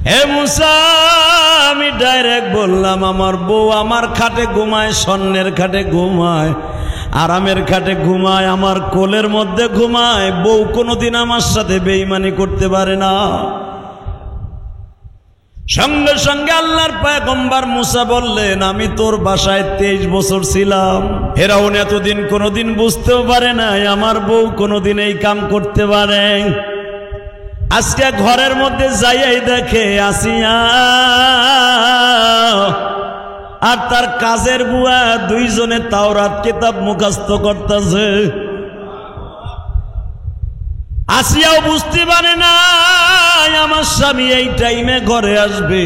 হে মুসা, আমি ডাইরেক্ট বললাম আমার বউ আমার খাটে ঘুমায়, স্বর্ণের খাটে ঘুমায়, আরামের খাটে ঘুমায়, আমার কোলের মধ্যে ঘুমায়। বউ কোনোদিন আমার সাথে বেঈমানি করতে পারে না। সঙ্গে সঙ্গে আল্লাহর পয়গম্বর মুসা বললেন, আমি তোর বাসায় 23 বছর ছিলাম। ফেরাউন এতদিন কোনোদিন বুঝতেও পারে নাই আমার বউ কোনোদিন এই কাম করতে পারে। আজকে ঘরের মধ্যে যাইয়াই দেখে আসিয়া আর তার কাজের বুয়া দুইজনে তাওরাত কিতাব মুখস্থ করতেছে। আসিয়াও বুঝতে পারে না আমার স্বামী এই টাইমে ঘরে আসবে।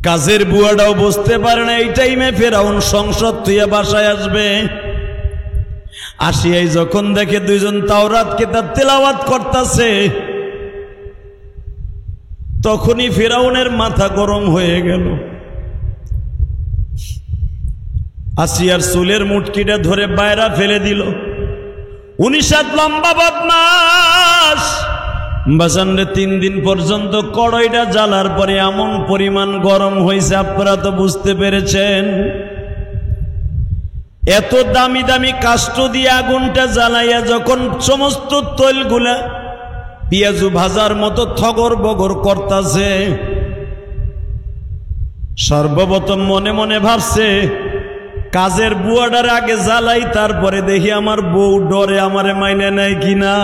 কাজের বুয়াটাও বুঝতে পারে না এই টাইমে ফেরাউন সংসদ থুইয়া বাসায় আসবে। আসিয়াই যখন দেখে দুইজন তাওরাত কিতাব তেলাওয়াত করতেছে, তখনই ফেরাউনের মাথা গরম হয়ে গেল। আসিয়ার চুলের মুটকিটা ধরে বাইরা ফেলে দিল। 19 লম্বা বদমাস বাজানরে 3 দিন পর্যন্ত কড়াইটা জ্বালার পরে এমন পরিমাণ গরম হয়েছে, আপনারা তো বুঝতে পেরেছেন। এত দামি দামি কাষ্ঠ দিয়ে আগুনটা জ্বালাইয়া যখন সমস্ত তৈলগুলা পেঁয়াজু ভাজার মতো থগর বগর করতেছে, সর্বপ্রথম মনে মনে ভাবছে কাজের বুয়াটার আগে জ্বালাই, তারপরে দেখি আমার বউ ডরে আমারে মাইনে নেয় কিনা।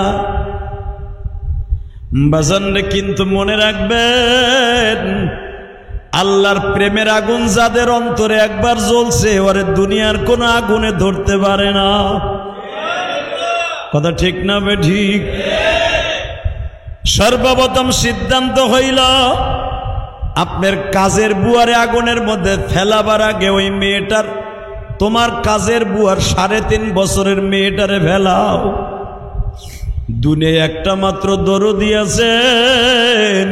বাজানরে কিন্তু মনে রাখবেন, আল্লাহর প্রেমের আগুন যাদের অন্তরে একবার জ্বলছে, ওরে দুনিয়ার কোন আগুনে ধরতে পারে না। কথা ঠিক না বে ঠিক? সর্বপ্রথম সিদ্ধান্ত হইল আপনার কাজের বুয়ারে আগুনের মধ্যে ফেলাবার আগে ওই মেয়েটার, তোমার কাজের বুয়ার 3.5 বছরের মেয়েটারে ফেলাও। দুনিয়ায় একটা মাত্র দরদি আছে,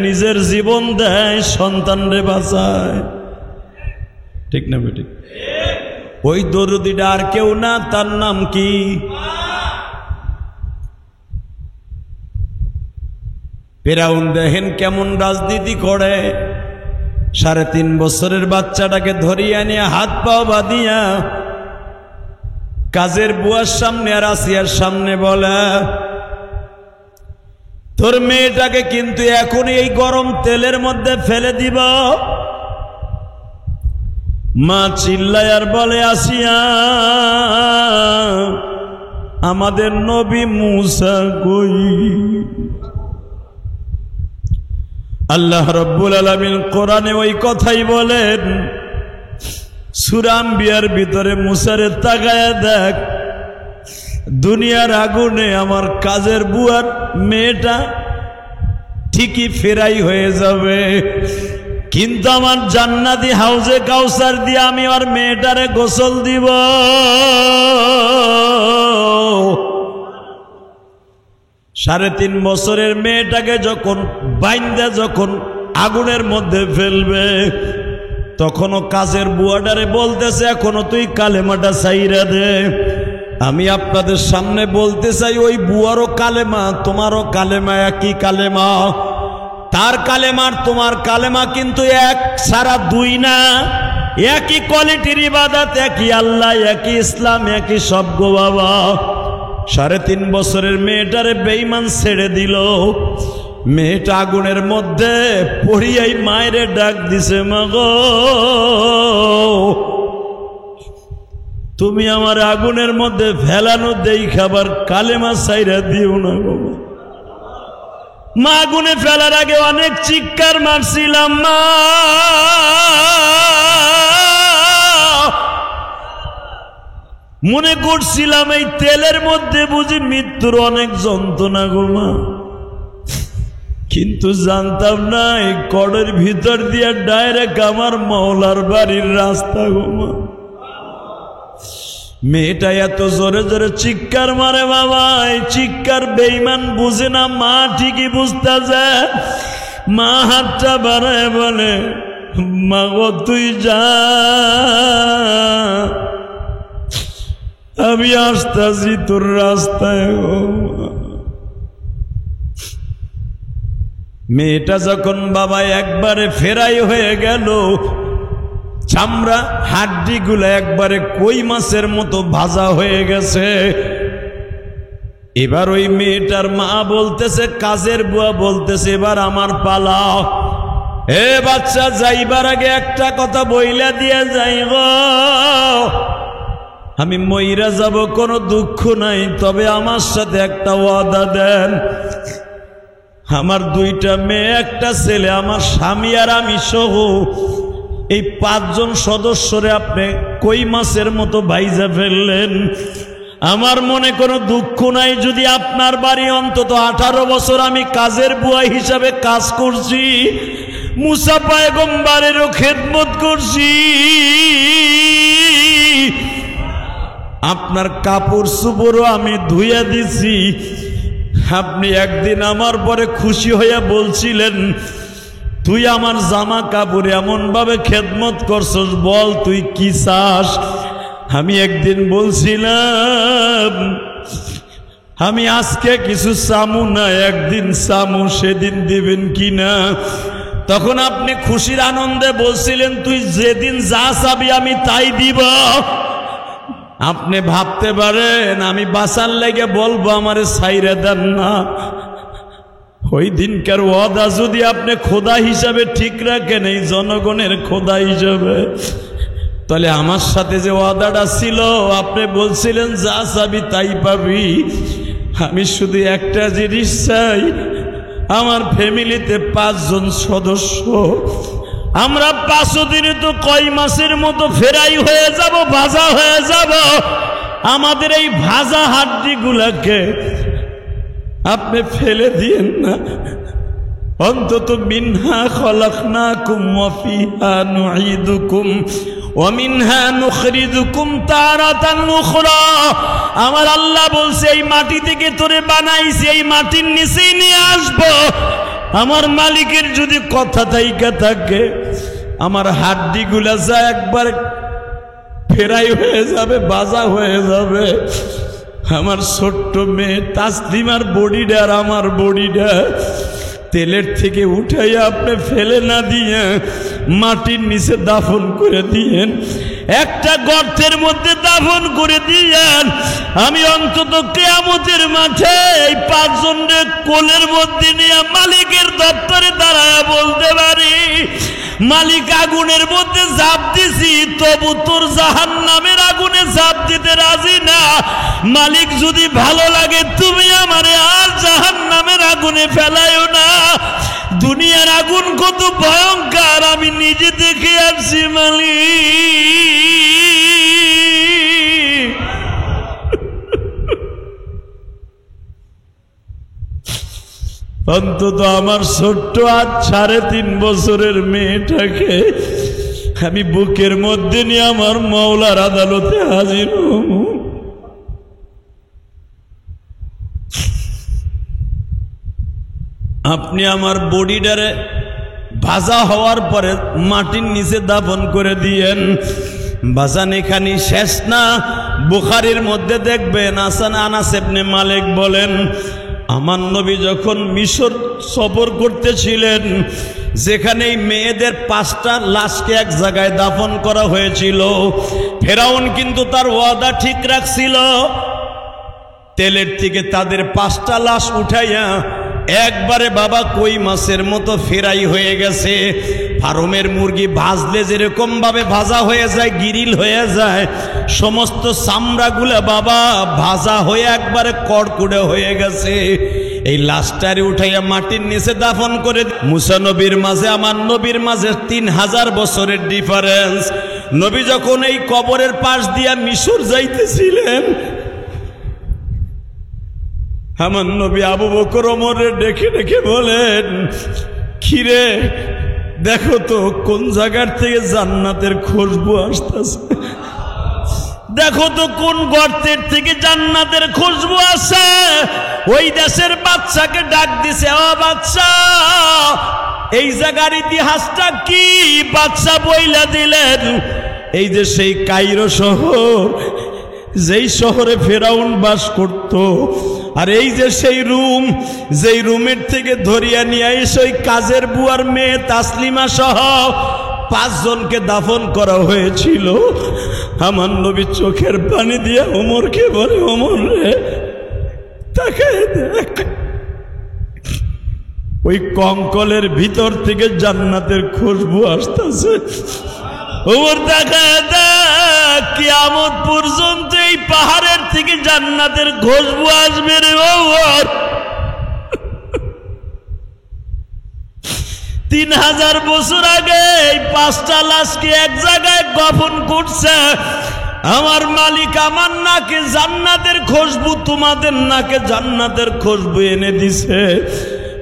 নিজের জীবন দেয় সন্তানরে বাঁচায়। ঠিক না বেটি? ওই দরদিটা আর কেউ না, তার নাম কি? ফেরাউন দেখেন কেমন রাজনীতি করে। 3.5 বছরের বাচ্চাটাকে ধরিয়ে নিয়ে হাত পা বাঁধিয়া কাজের বুয়ার সামনে আর আসিয়ার সামনে বলে, তোর মেয়েটাকে কিন্তু এখন এই গরম তেলের মধ্যে ফেলে দিব। মা চিল্লায় আর বলে, আসিয়া আমাদের নবী মুসা কই? আল্লাহ রাব্বুল আলামিন কোরআনে ওই কথাই বলেন। সূরা আম্বিয়ার ভিতরে মুসারে তাকায়া দেখ, দুনিয়ার আগুনে আমার কাজের বুয়ার মেয়েটা ঠিকই ফেরাই হয়ে যাবে, কিন্তু আমার জান্নাতি হাউজে কাউসার দিয়ে আমি আর মেয়েটারে গোসল দিব। 3.5 বছরের মেয়েটাকে যখন বাইন্দা যখন আগুনের মধ্যে ফেলবে, তখনও কাজের বুয়াটারে বলতেছে, এখনো তুই কালেমাটা ছাইরা দে। আমি আপনাদের সামনে বলতে চাই, ওই বুয়ারও কালেমা তোমারও কালেমা একই কালেমা। তার কালেমার তোমার কালেমা কিন্তু এক সারা দুই না, একই কোয়ালিটির ইবাদত, একই আল্লাহ, একই ইসলাম, একই সব গো বাবা। 3.5 বছরের মেয়েটারে বেঈমান ছেড়ে দিল। মেয়েটা আগুনের মধ্যে পড়িয়াই মায়েরে ডাক দিছে, মা গো তুমি আমার আগুনের মধ্যে ফেলানো দেই খাবার কালেমা ছাইরা দিও না গো। মা আগুনে ফেলার আগে অনেক চিৎকার মারছিলাম, মা মনে করছিলাম এই তেলের মধ্যে বুঝি মৃত্যুর অনেক যন্ত্রণা গো মা, কিন্তু জানতাম না এই কড়ের ভিতর দিয়ে ডাইরেক্ট আমার মাওলার বাড়ির রাস্তা গো মা। মেয়েটা এত জোরে জোরে চিৎকার মারে বাবা, এই চিৎকার বেঈমান বুঝে না, মা ঠিকই বুঝতে যায়। মা হাতটা বাড়ায় বলে, মা গো তুই যা, আমি আসতাছি তোর রাস্তায় গো। মেয়েটা যখন বাবা একবারে ফেরাই হয়ে গেল, চামড়া হাড্ডিগুলো একবারে কই মাছের মতো ভাজা হয়ে গেছে। এবার ওই মেয়েটার মা বলতেছে, কাজের বুয়া বলতেছে, এবার আমার পালা। এ বাচ্চা, যাইবার আগে একটা কথা বইলা দিয়ে যাইব, আমি মইরা যাব, কোনো দুঃখ নাই, তবে আমার সাথে একটা ওয়াদা দেন। আমার দুইটা মেয়ে একটা ছেলে, আমার স্বামী আর আমি সহ এই 5 জন সদস্যরে আপনি কই মাছের মতো ভাইজা ফেললেন। আমার মনে কোনো দুঃখ নাই, যদি আপনার বাড়ি অন্তত 18 বছর আমি কাজের বুয়া হিসাবে কাজ করছি, মুসা পয়গম্বরেরও খেদমত করছি, আপনার কাপড় চোপড়ও আমি ধুইয়া দিছি। আপনি একদিন আমার পরে খুশি হইয়া বলছিলেন, তুই আমার জামা কাপড় এমন ভাবে খেদমত করছস, বল তুই কি চাস। আমি একদিন বলছিলাম, আমি আজকে কিছু চামু না, একদিন চামু, সেদিন দিবেন কি না। তখন আপনি খুশির আনন্দে বলছিলেন, তুই যেদিন যা চাবি আমি তাই দিব। আপনি ভাবতে পারেন আমি বাঁচার লেগে বলবো আমারে ছাইরে দেন না। ওই দিনকার ওয়াদা যদি আপনি খোদা হিসাবে ঠিক রাখেন, এই জনগণের খোদা হিসাবে, তাহলে আমার সাথে যে ওয়াদাটা ছিল, আপনি বলছিলেন যা চাবি তাই পাবি। আমি শুধু একটা জিনিস চাই, আমার ফ্যামিলিতে 5 জন সদস্য, আমরা 5 দিনে তো কই মাছের মতো ফেরাই হয়ে যাব, ভাজা হয়ে যাব। আমাদের এই ভাজা হাড্ডিগুলাকে আপনি ফেলে দিয়েন না, অন্তত মিনহা খলাকনাকুম ওয়া ফিহা নুঈদুকুম ওয়া মিনহা নুখরিজুকুম তারাতান উখরা। আমার আল্লাহ বলছে, এই মাটি থেকে তোরে বানাইছি, এই মাটির নিচেই নিয়ে আসবো। আমার মালিকের যদি কথা থাইকা থাকে, আমার হাড্ডিগুলা যা একবার ফেরাই হয়ে যাবে, বাজা হয়ে যাবে। আমার ছোট্ট মেয়ে তাসলিমার বডিটা আর আমার বডিটা তেলের থেকে উঠাইয়া আপনি ফেলে না দিয়ে মাটির নিচে দাফন করে দিয়েন, একটা গর্তের মধ্যে দাফন করে দিয়েন। আমি অন্তত কিয়ামতের মাঠে এই 5 জনের কোলের মধ্যে নিয়ে মালিকের দপ্তরে দাঁড়ায়া বলতে পারি, মালিক আগুনের মধ্যে ঝাঁপ দিছি, তবু তোর জাহান্নামের আগুনে ঝাঁপ দিতে রাজি না। মালিক যদি ভালো লাগে তুমি আমারে আর জাহান্নামের আগুনে ফেলাইও না। দুনিয়ার আগুন কত ভয়ঙ্কর আমি নিজে দেখে আসছি মালিক। অন্তত আমার ছোট্ট আজ 3.5 বছরের মেয়েটাকে আমি বুকের মধ্যে নিয়ে আমার মাওলার আদালতে হাজির হব। আপনি আমার বডিটারে ভাজা হওয়ার পরে মাটির নিচে দাফন করে দিয়েন। বাজান এখানে শেষ না, বুখারীর মধ্যে দেখবেন আনাস ইবনে মালিক বলেন, আমার নবী যখন মিশর সফর করতেছিলেন, যেখানে মেয়েদের 5টা লাশকে এক জায়গায় দাফন করা হয়েছিল, ফেরাউন কিন্তু তার ওয়াদা ঠিক রাখছিল। তেলের থেকে তাদের 5টা লাশ উঠাইয়া একবারে বাবা কই মাছের মতো ফেরাই হয়ে গেছে। ফার্মের মুরগি ভাজলে যেরকম ভাবে ভাজা হয়ে যায়, গিরিল হয়ে যায়, সমস্ত চামড়াগুলা বাবা ভাজা হয়ে একবারে কড়কুড়ে হয়ে গেছে। এই লাশটারে উঠাইয়া মাটির নিচে দাফন করে। মুসা নবীর মাঝে আমার নবীর মাঝে 3000 বছরের ডিফারেন্স। নবী যখন এই কবরের পাশ দিয়া মিশর যাইতেছিলেন, আমার নবী আবু বকর ওমরে ডেকে ডেকে বলেন, কিরে দেখো তো কোন জায়গার থেকে জান্নাতের খুশবু আসতেছে, দেখো তো কোন গর্তের থেকে জান্নাতের খুশবু আসে। ওই দেশের বাচ্চাকে ডাক দিছে, ও বাচ্চা এই জায়গার ইতিহাসটা কি? বাচ্চা বইলা দিলেন, এই যে সেই কায়রো শহর, যেই শহরে ফেরাউন বাস করত, আর এই যে সেই রুম, যেই রুমের থেকে ধরিয়া নিয়ে এসে ওই কাজের বুয়ার মেয়ে তাসলিমা সহ 5 জনকে দাফন করা হয়েছিল। আমার নবী চোখের পানি দিয়ে ওমরকে বলে, ওমর রে তাকায় দেখ, ওই কঙ্কলের ভিতর থেকে জান্নাতের খুশবু আসতেছে। ওমর তাকায় দেখ, কিয়ামত পর্যন্ত এই পাহাড়ের থেকে জান্নাতের খুশবু আসবে রে ওমর। 3000 বছর আগে এই 5টা লাশকে এক জায়গায় গোপন করছে আমার মালিক। আমার নাকে জান্নাতের খুশবু, তোমাদের নাকে জান্নাতের খুশবু এনে দিছে।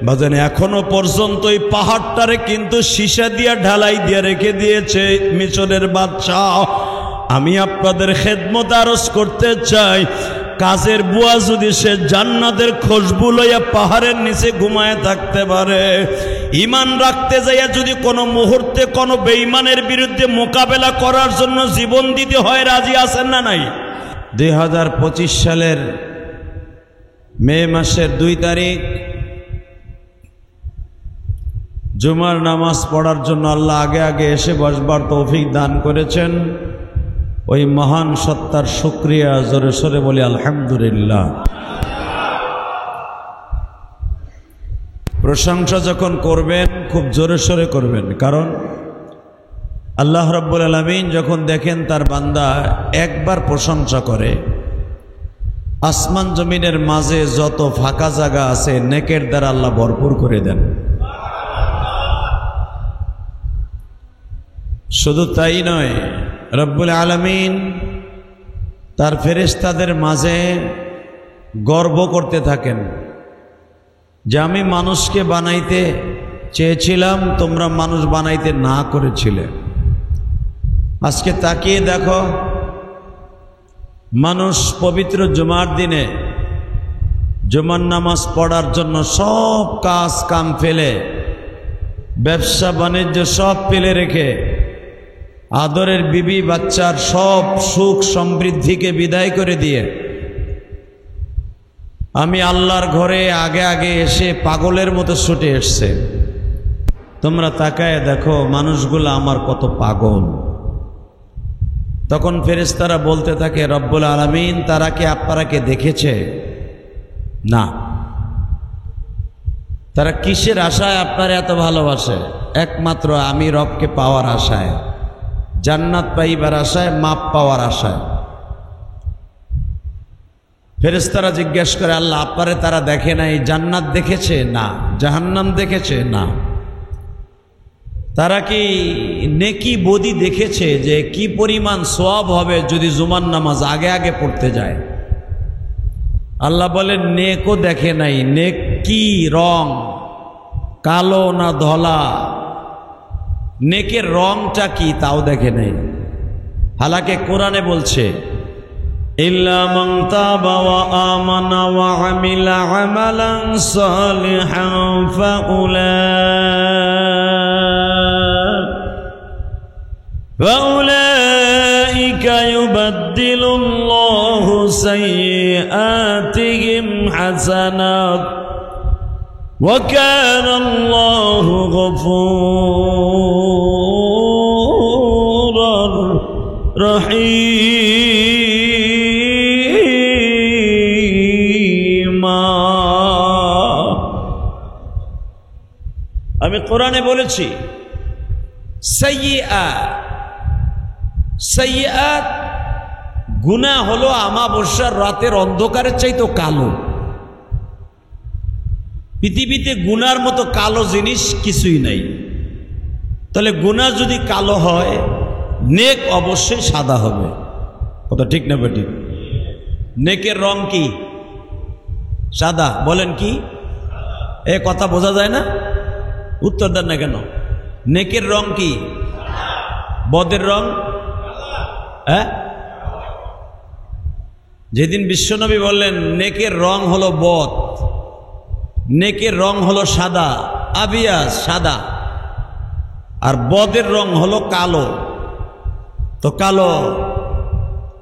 বাজানে এখনো পর্যন্ত এই পাহাড়টারে কিন্তু সীসা দিয়া ঢালাই দিয়ে রেখে দিয়েছে মিশরের বাদশাহ। আমি আপনাদের খেদমত আরজ করতে চাই, কাজের বুয়া যদি সে জান্নাতের খুশবু লইয়া পাহাড়ের নিচে ঘুমায় থাকতে পারে, ঈমান রাখতে যাইয়া যদি কোনো মুহূর্তে কোনো বেঈমানের বিরুদ্ধে মোকাবেলা করার জন্য জীবন দিতে হয়, রাজি আছেন না নাই? 2025 সালের মে মাসের 2 তারিখ জুমার নামাজ পড়ার জন্য আল্লাহ আগে আগে এসে বসবার তৌফিক দান করেছেন। ওই মহান সত্তার শুকরিয়া জোরে সোরে বলি আলহামদুলিল্লাহ। প্রশংসা যখন করবেন খুব জোরে সোরে করবেন, কারণ আল্লাহ রাব্বুল আলামিন যখন দেখেন তার বান্দা একবার প্রশংসা করে, আসমান জমিনের মাঝে যত ফাঁকা জায়গা আছে নেকের দ্বারা আল্লাহ ভরপুর করে দেন। শুধু তাই নয়, রব্বুল আলামিন তার ফেরেশতাদের মাঝে গর্ব করতে থাকেন যে আমি মানুষকে বানাইতে চেয়েছিলাম, তোমরা মানুষ বানাইতে না করেছিলে। আজকে তাকিয়ে দেখো, মানুষ পবিত্র জুমার দিনে জুমার নামাজ পড়ার জন্য সব কাজ কাম ফেলে, ব্যবসা বাণিজ্য সব ফেলে রেখে, আদরের বিবি বাচ্চার সব সুখ সমৃদ্ধিকে বিদায় করে দিয়ে আমি আল্লাহর ঘরে আগে আগে এসে পাগলের মতো ছুটে এসছে। তোমরা তাকায় দেখো মানুষগুলো আমার কত পাগল। তখন ফেরেশতারা বলতে থাকে, রব্বুল আলামিন তারা কি আপনারাকে দেখেছে? না। তারা কিসের আশায় আপনারা এত ভালোবাসে? একমাত্র আমি রবকে পাওয়ার আশায়, জান্নাত পাইবার আশায়, মাপ পাওয়ার আশায়। ফেরেশতারা জিজ্ঞেস করে, আল্লাহ আপনারে তারা দেখে নাই, জান্নাত দেখেছে? না। জাহান্নাম দেখেছে? না। তারা কি নেকি বদি দেখেছে যে কি পরিমাণ সওয়াব হবে যদি জুমার নামাজ আগে আগে পড়তে যায়? আল্লাহ বলেন নেকও দেখে নাই। নেক কি রং, কালো না ধলা, নেকের রংটা কি তাও দেখে নাই। হালাকে কোরআনে বলছে, ইল্লা মান তাবা ওয়া আমানা ওয়া আমিলা আমালান সালিহান ফাউলাইকা ইউবাদদিলুল্লাহু সাইয়্যাতিহিম হাসানাত ওয়া কানাল্লাহু গফুরার রহিমা। আমি কোরআনে বলেছি সাইয়্যাত গুনাহ হলো আমাবস্যার রাতের অন্ধকারের চাইতে কালো। পৃথিবীতে গুনার মতো কালো জিনিস কিছুই নাই। তাহলে গুনাহ যদি কালো হয়, নেক অবশ্যই সাদা হবে। কথা ঠিক না বেটি? নেকের রং কি? সাদা। বলেন কি? এ কথা বোঝা যায় না? উত্তর দেন না কেন? নেকের রং কি? বদের রং? হ্যাঁ, যেদিন বিশ্বনবী বললেন নেকের রং হলো বদ, নেকের রং হলো সাদা, আবিয়াস সাদা, আর বদের রং হলো কালো। তো কালো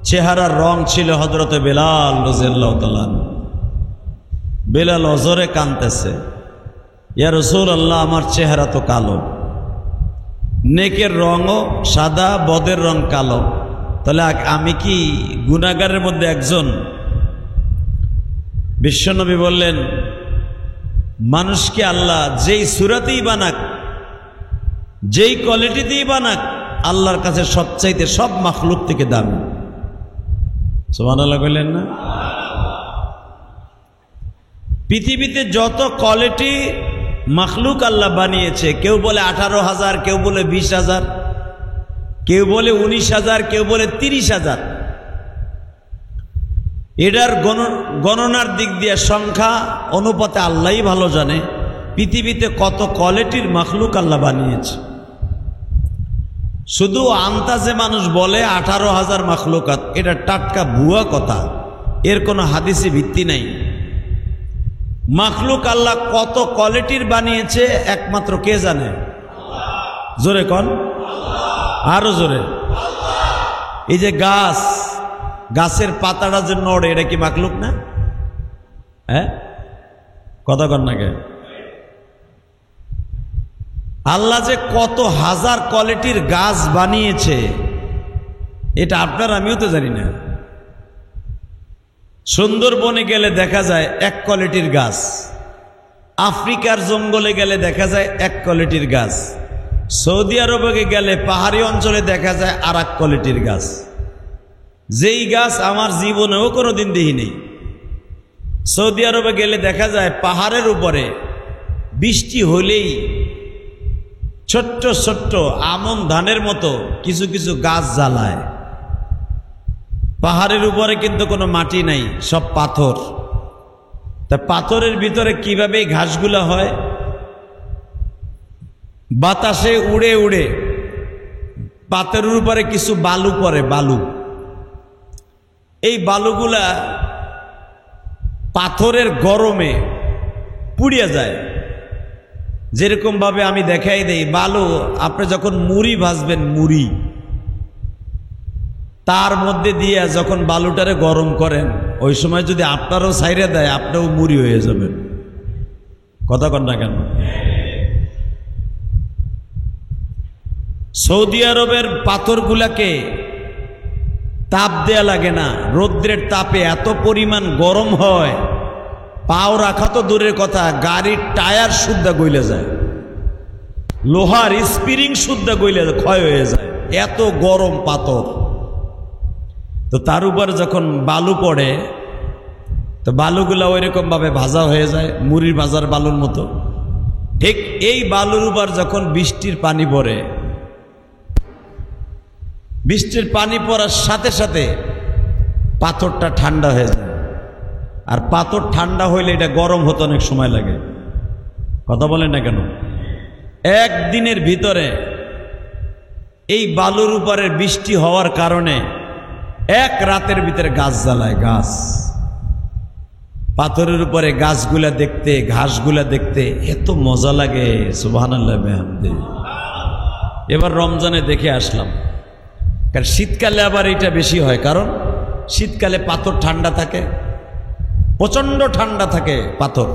চেহারার রং ছিল হযরতে বেলাল রাদিয়াল্লাহু তাআলা। বেলাল অজরে কাঁদতেছে, ইয়া রাসূলুল্লাহ, আমার চেহারা তো কালো, নেকের রঙও সাদা, বদের রং কালো, তাহলে আমি কি গুনাহগারের মধ্যে একজন? বিশ্বনবী বললেন, মানুষকে আল্লাহ যেই সূরাতেই বানাক, যেই কোয়ালিটিতেই বানাক, আল্লাহর কাছে সবচাইতে সব মাখলুক থেকে দামি। সুবহানাল্লাহ বললেন না? পৃথিবীতে যত কোয়ালিটি মাখলুক আল্লাহ বানিয়েছে, কেউ বলে 18,000, কেউ বলে 20,000, কেউ বলে 19,000, কেউ বলে 30,000। এটার গণনার দিক দিয়ে সংখ্যা অনুপাতে আল্লাহই ভালো জানে পৃথিবীতে কত কোয়ালিটির মাখলুক আল্লাহ বানিয়েছে। শুধু আন্তাজে মানুষ বলে 18,000 মাখলুকাত, এটা টাটকা ভুয়া কথা, এর কোনো হাদিসে ভিত্তি নাই। মাখলুক আল্লাহ কত কোয়ালিটির বানিয়েছে একমাত্র কে জানে? জোরে কোন, আরো জোরে। এই যে গাছের পাতাটা যে নড়ে, এটা কি মাখলুক না? হ্যাঁ, কথা কন না কে? আল্লাহ যে কত হাজার কোয়ালিটির গাছ বানিয়েছে, এটা আপনার আমিও তো জানি না। সুন্দরবনে গেলে দেখা যায় এক কোয়ালিটির গাছ, আফ্রিকার জঙ্গলে গেলে দেখা যায় এক কোয়ালিটির গাছ, সৌদি আরবে গেলে পাহাড়ি অঞ্চলে দেখা যায় আর এক কোয়ালিটির গাছ। যেই গাছ আমার জীবনেও কোনোদিন দেখিনি। সৌদি আরবে গেলে দেখা যায় পাহাড়ের উপরে বৃষ্টি হলেই ছোট্ট ছোট্ট আমন ধানের মতো কিছু কিছু গাছ জ্বালায়। পাহাড়ের উপরে কিন্তু কোনো মাটি নাই, সব পাথর। তা পাথরের ভিতরে কিভাবে ঘাসগুলা হয়? বাতাসে উড়ে উড়ে পাথরের উপরে কিছু বালু পড়ে, বালু। এই বালুগুলা পাথরের গরমে পুড়িয়ে যায়। যেরকম ভাবে আমি দেখাই দেই, বালু আপনি যখন মুড়ি ভাজবেন, মুড়ি তার মধ্যে দিয়ে যখন বালুটারে গরম করেন, ওই সময় যদি আপনারও ছাইরে দেয়, আপনিও মুড়ি হয়ে যাবেন। কথা কন না কেন? সৌদি আরবের পাথরগুলাকে তাপ দেয়া লাগে না, রৌদ্রের তাপে এত পরিমাণ গরম হয়, পাও রাখা তো দূরের কথা, গাড়ির টায়ার সুদ্ধা গইলে যায়, লোহার স্প্রিং সুদ্ধা গইলে ক্ষয় হয়ে যায়, এত গরম পাথর। তো তার উপর যখন বালু পড়ে, তো বালুগুলা ওই রকম ভাবে ভাজা হয়ে যায়, মুড়ির ভাজার বালুর মতো। ঠিক এই বালুর উপর যখন বৃষ্টির পানি পড়ে, বৃষ্টির পানি পড়ার সাথে সাথে পাথরটা ঠান্ডা হয়ে যায়। আর পাথর ঠান্ডা হইলে এটা গরম হতে অনেক সময় লাগে। কথা বলেন না কেন? একদিনের ভিতরে এই বালুর উপরে বৃষ্টি হওয়ার কারণে এক রাতের ভিতরে গাছ জ্বালায়। গাছ, পাথরের উপরে গাছগুলা দেখতে, ঘাসগুলা দেখতে এত মজা লাগে, সুবহানাল্লাহ বিহামদি। এবার রমজানে দেখে আসলাম, কারণ শীতকালে আবার এটা বেশি হয়, কারণ শীতকালে পাথর ঠান্ডা থাকে, প্রচন্ড ঠান্ডা থাকে পাথর।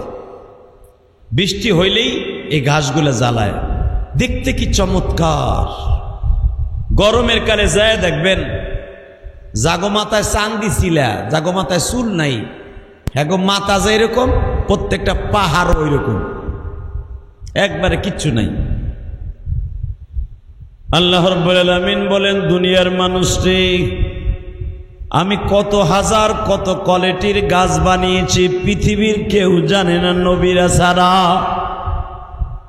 বৃষ্টি হইলেই এই ঘাসগুলা জ্বালায়, দেখতে কি চমৎকার। গরমের কালে যায় দেখবেন, জাগো মাথায় চান্দি ছিলা, জাগো মাথায় চুল নাই, হ্যাগো মাথা যায় এরকম, প্রত্যেকটা পাহাড় ওই রকম, একবারে কিচ্ছু নাই। আল্লাহ রাব্বুল আলামিন বলেন, দুনিয়ার মানুষরে আমি কত হাজার কত কোয়ালিটির গাছ বানিয়েছি, পৃথিবীর কেউ জানে না নবীরা ছাড়া।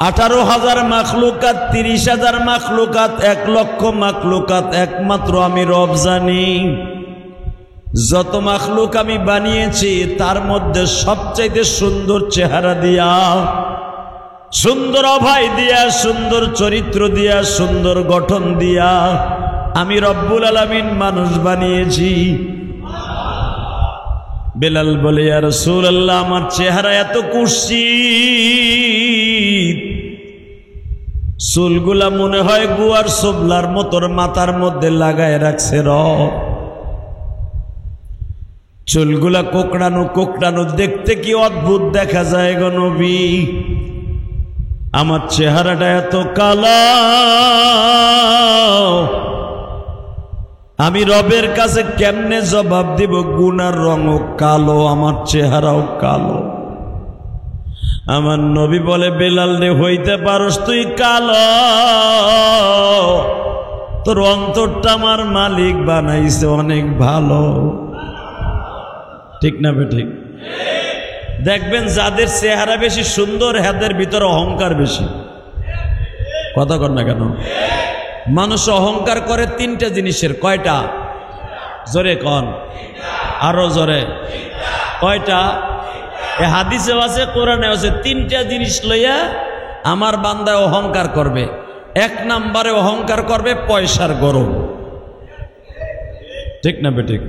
18,000 মাখলুকাত, 30,000 মাখলুকাত, 1 লক্ষ মাখলুকাত একমাত্র আমি রব জানি। যত মাখলুক আমি বানিয়েছি তার মধ্যে সবচাইতে সুন্দর চেহারা দিয়া, সুন্দর অভয় দিয়া, সুন্দর চরিত্র দিয়া, সুন্দর গঠন দিয়া আমি রব্বুল আলামিন মানুষ বানিয়েছি। বেলাল বলে, ইয়া রাসূলুল্লাহ, আমার চেহারা এত কুৎসিত, চুলগুলা মনে হয় গুয়ার সোবলার মতোর মাথার মধ্যে লাগায় রাখছে রব। চুলগুলা কোকড়ানো কোকড়ানো, দেখতে কি অদ্ভুত দেখা যায় গো নবী। আমার চেহারাটা এত কালো, আমি রবের কাছে কেমনে জবাব দিব? গুনার রঙও কালো, আমার চেহারাও কালো। আমার নবী বলে, বেলাল রে, হইতে পারস তুই কালো, তোর অন্তরটা আমার মালিক বানাইছে অনেক ভালো। ঠিক না বেঠিক? দেখবেন যাদের চেহারা বেশি সুন্দর, হাতের ভিতরে অহংকার বেশি। কথা কর না কেন? মানুষ অহংকার করে তিনটা জিনিসের। কয়টা? জোরে কন, আরো জোরে। কয়টা? এ হাদিসেও আছে, কোরআনেও আছে। তিনটা জিনিস লইয়া আমার বান্দায় অহংকার করবে। এক নম্বরে অহংকার করবে পয়সার গরম। ঠিক না বেঠিক?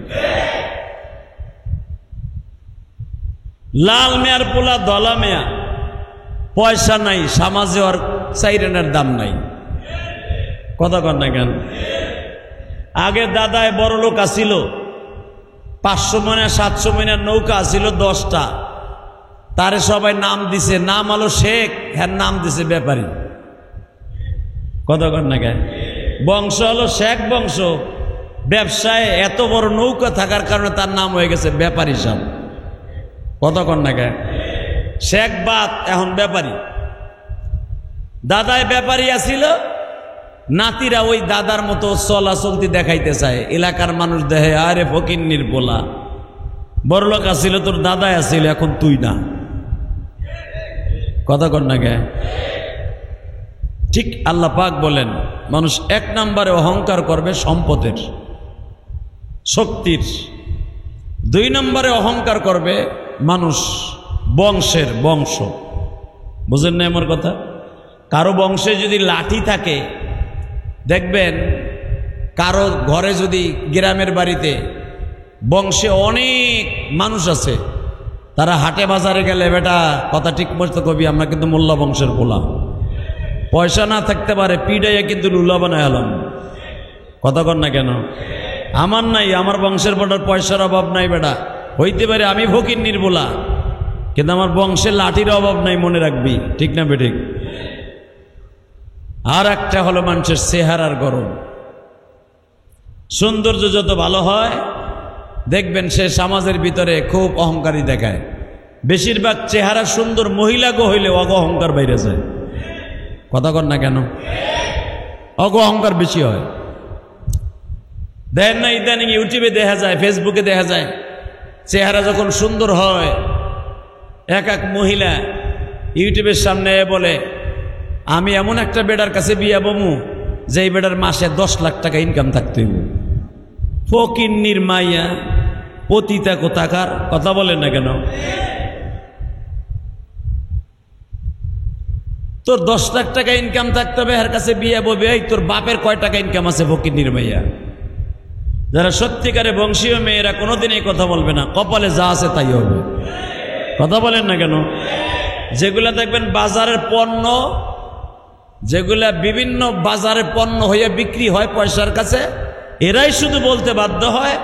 লাল মেয়ার পোলা দলা মেয়া, পয়সা নাই, সমাজে ওর চাইরেনের দাম নাই। কথা কর না কেন? আগে দাদায় বড় লোক আসিল, 500 মনে 700 মনের নৌকা আসিল 10টা, তারে সবাই নাম দিছে, নাম আলো শেখ, হ্যাঁ নাম দিছে ব্যাপারী। কথা কর না কেন? বংশ হলো শেখ বংশ, ব্যবসায় এত বড় নৌকা থাকার কারণে তার নাম হয়ে গেছে ব্যাপারী সাহেব। কথা কর না কেন? শেখ বাদ, এখন ব্যাপারী। দাদায় ব্যাপারী আসিল, নাতিরা ওই দাদার মতো চলাচলতি দেখাইতে চায়। এলাকার মানুষ দেখে, আরে ফকিন্নির পোলা, বড়লোক আসিল, তোর দাদাই আসিল, এখন তুই না। কথা কর না কে? ঠিক আল্লাহ পাক বলেন, মানুষ এক নম্বরে অহংকার করবে সম্পদের, শক্তির। 2 নম্বরে অহংকার করবে মানুষ বংশের, বংশ। বুঝেন না আমার কথা? কারো বংশে যদি লাঠি থাকে, দেখবেন কারো ঘরে যদি গ্রামের বাড়িতে বংশে অনেক মানুষ আছে, তারা হাটে বাজারে গেলে, বেটা কথা ঠিক মতো কবি, আমরা কিন্তু মোল্লা বংশের পোলা, পয়সা না থাকতে পারে পিডাইয়া কিন্তু লুলা বানায় হলাম। কথা কর না কেন? আমার নাই, আমার বংশের বড়ার পয়সার অভাব নাই বেটা, হইতে পারে আমি ফকিন্নির পোলা, কিন্তু আমার বংশের লাঠির অভাব নাই, মনে রাখবি। ঠিক না বেঠিক? আর একটা হলো মানুষের চেহারার গরম। সৌন্দর্য যত ভালো হয়, দেখবেন সে সমাজের ভিতরে খুব অহংকারী দেখায়। বেশিরভাগ চেহারা সুন্দর মহিলা গো হইলে অগ অহংকার বাইরে যায়। কথা কর না কেন? অগ অহংকার বেশি হয়। দেখেন না, ইদানিং ইউটিউবে দেখা যায়, ফেসবুকে দেখা যায়, চেহারা যখন সুন্দর হয়, এক এক মহিলা ইউটিউবের সামনে বলে, আমি এমন একটা বেটার কাছে বিয়া বমু, যে এই বেটার মাসে 10 লাখ টাকা ইনকাম থাকতে হইব। ফকিন্নির মাইয়া, পতিতা কোথাকার। কথা বলেন না কেন? তোর 10 লাখ টাকা ইনকাম থাকতে হবে, এর কাছে বিয়া বলবে, এই তোর বাপের কয় টাকা ইনকাম আছে? ফকিন্নির মাইয়া। যারা সত্যিকারে বংশীয় মেয়েরা কোনোদিন এই কথা বলবে না, কপালে যা আছে তাই হবে। কথা বলেন না কেন? যেগুলা দেখবেন বাজারের পণ্য, যেগুলা বিভিন্ন বাজারে পণ্য হয়ে বিক্রি হয় পয়সার কাছে, এরাই শুধু বলতে বাধ্য হয়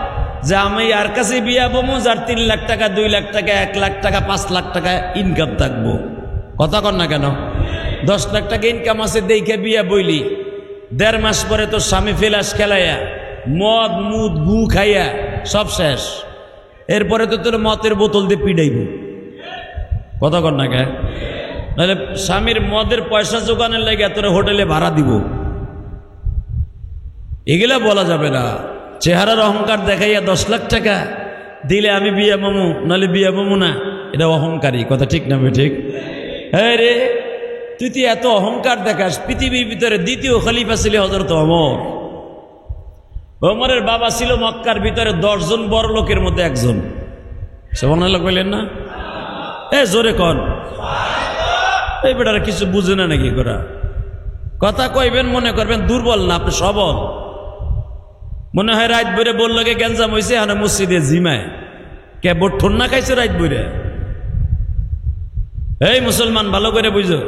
যে আমি আর কাছে বিয়া বমু যার 3 লাখ টাকা, 2 লাখ টাকা, 1 লাখ টাকা, 5 লাখ টাকা ইনকাম থাকবো। কথা কর না কেন? 10 লাখ টাকা ইনকাম আছে দেখে বিয়া বইলি, 1.5 মাস পরে তোর স্বামী ফেলাস খেলাইয়া, মদ মুদ গু খাইয়া সব শেষ। এরপরে তো তোর মদের বোতল দিয়ে পিডাইব। কথা কর না কে? নাহলে স্বামীর মদের পয়সা জোগানের লাগে তোর হোটেলে ভাড়া দিব। এগুলা বলা যাবে না। চেহারার অহংকার দেখাইয়া 10 লাখ টাকা দিলে আমি বিয়া মামু, নাহলে বিয়া মামু না, এটা অহংকারী। কথা ঠিক না? ঠিক। হ্যাঁ রে, তুই তুই এত অহংকার দেখাস। পৃথিবীর ভিতরে দ্বিতীয় খলিফা ছিল হযরত ওমর। ওমরের বাবা ছিল মক্কার ভিতরে 10 জন বড় লোকের মধ্যে একজন। সুবহানাল্লাহ কইলেন না? জোরে কন। এই বেটারা কিছু বুঝে না নাকি? করা কথা কইবেন মনে করবেন দুর্বল, না আপনি সবল। মনে হয় রাত বইরে বললো গে গ্যাঞ্জাম হয়েছে, হ্যাঁ মসজিদে জিমায় কে বোট ঠন্না খাইছে রাত বইরে। এই মুসলমান ভালো করে বুঝো,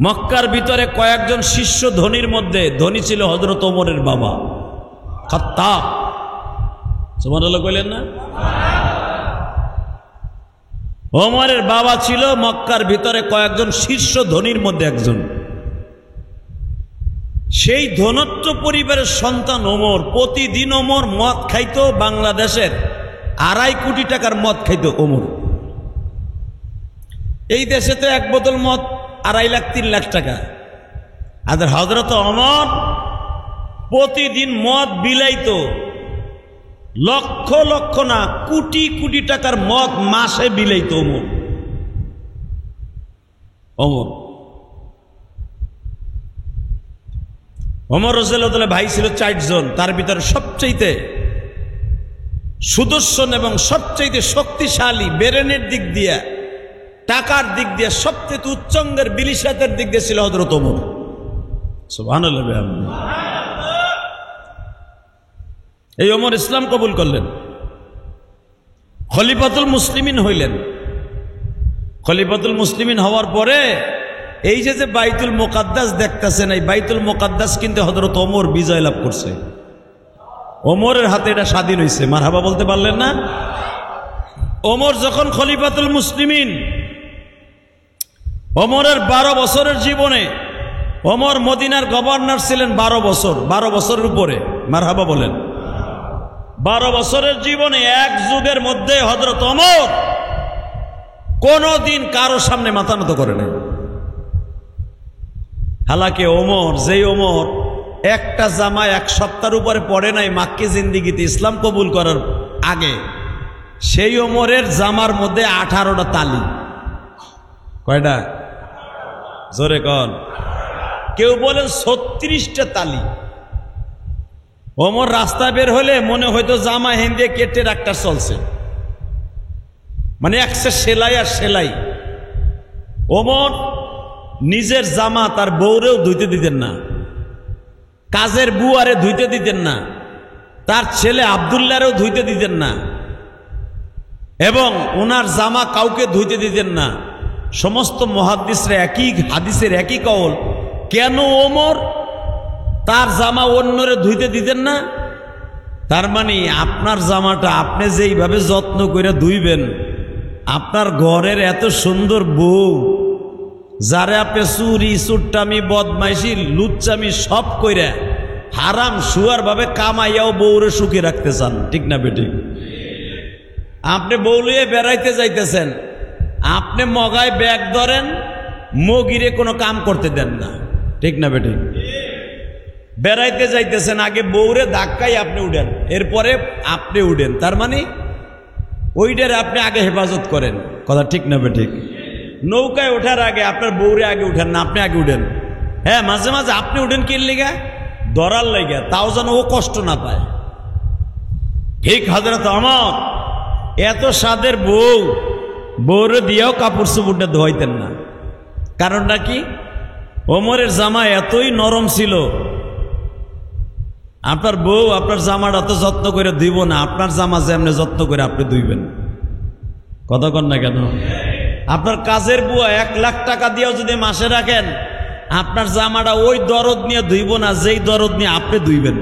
মক্কার ভিতরে কয়েকজন শিষ্য ধনীর মধ্যে ধনী ছিল হযরত ওমরের বাবা খাত্তাব। সুবহানাল্লাহ কইলেন না? ওমরের বাবা ছিল মক্কার ভিতরে কয়েকজন শীর্ষ ধনীর মধ্যে একজন। সেই ধনত্ব পরিবারের সন্তান ওমর। প্রতিদিন ওমর মদ খাইতো, বাংলাদেশের 2.5 কোটি টাকার মদ খাইতো ওমর। এই দেশে তো এক বোতল মদ 2.5 লাখ 3 লাখ টাকা। আর হযরত ওমর প্রতিদিন মদ বিলাইতো, লক্ষ লক্ষ না কোটি কোটি টাকার মদ মাসে বিলাইতো ওমর। ওমর রাদিয়াল্লাহু ভাই ছিল 4 জন। তার ভিতরে সবচেয়ে সুদর্শন এবং সবচেয়ে শক্তিশালী, ব্রেনের দিক দিয়ে, টাকার দিক দিয়ে সবচেয়ে উচ্চঙ্গের বিলিশাতের দিক দিয়ে ছিল হযরত ওমর। সুবহানাল্লাহ। এই ওমর ইসলাম কবুল করলেন, খলিফাতুল মুসলিমিন হইলেন। খলিফাতুল মুসলিমিন হওয়ার পরে এই যে বাইতুল মুকাদ্দাস দেখতেছেন, এই বাইতুল মুকাদ্দাস কিন্তু হযরত ওমর বিজয় লাভ করছে। ওমরের হাতে এটা স্বাধীন হয়েছে। মারহাবা বলতে পারলেন না? ওমর যখন খলিফাতুল মুসলিমিন, ওমরের 12 বছরের জীবনে, ওমর মদিনার গভর্নর ছিলেন 12 বছর, 12 বছরের উপরে। মারহাবা বলেন। 12 বছরের জীবনে এক যুগের মধ্যে হযরত ওমর কোনদিন কারো সামনে মাথা নত করে নাই। হালাকি ওমর, যেই ওমর একটা জামা 1 সপ্তাহের উপরে পড়ে নাই মাক্কি জিন্দিগিতে ইসলাম কবুল করার আগে, সেই ওমরের জামার মধ্যে 18টা তালি। কয়টা? জোরে কন। কেউ বলেন 36টা তালি। ওমর রাস্তা বের হলে মনে হয়তো জামা হেন্দে কেটে একটা চলছে, মানে একসে সেলাই আর সেলাই। ওমর নিজের জামা তার বউরেও ধুইতে দিতেন না, কাজের বুয়ারে ধুইতে দিতেন না, তার ছেলে আব্দুল্লাহরেও ধুইতে দিতেন না, এবং ওনার জামা কাউকে ধুইতে দিতেন না। সমস্ত মুহাদ্দিসরা একই হাদিসের একই কওল, কেন ওমর তার জামা অন্যরে ধুইতে দিতেন না? তার মানে আপনার জামাটা আপনি যেইভাবে যত্ন করে ধুইবেন, আপনার ঘরের এত সুন্দর বউ, যারে আপনি চুরি চুট্টামি বদমাইশি লুচ্চামি সব কইরা হারাম শুয়ার ভাবে কামাইয়াও বউরে সুখে রাখতে চান, ঠিক না বেঠিক? আপনি বউ লইয়ে বেড়াইতে যাইতেছেন, আপনি মগায় ব্যাগ ধরেন, মগিরে কোনো কাম করতে দেন না, ঠিক না বেঠিক? বেড়াইতে যাইতেছেন, আগে বউরে ধাক্কাই আপনি উঠেন, এরপরে আপনি উঠেন। তার মানে ওইটার আপনি আগে হেফাজত করেন, কথা ঠিক না বেঠিক? নৌকায় ওঠার আগে আপনার বউরে আগে উঠেন না, আপনি আগে উঠেন। হ্যাঁ, মাঝে মাঝে আপনি উঠেন কি লেগা? ধরার লেগা, তাও যেন ও কষ্ট না পায়। ঠিক হযরত ওমর এত সাদের বউ, বউরে দিয়েও কাপড় চোপড়টা ধোয়াইতেন না। কারণটা কি? ওমরের জামা এতই নরম ছিল, আপনার বউ আপনার জামাটা তো যত্ন করে ধুইব না, আপনার জামা যেমনি যত্ন করে আপনি ধুইবেন। কথা কন না কেন? আপনার কাজের বুয়া 1 লাখ টাকা দিয়েও যদি মাসে রাখেন, আপনার জামাটা ওই দরদ নিয়ে ধুইব না যেই দরদ নিয়ে আপনি ধুইবেন।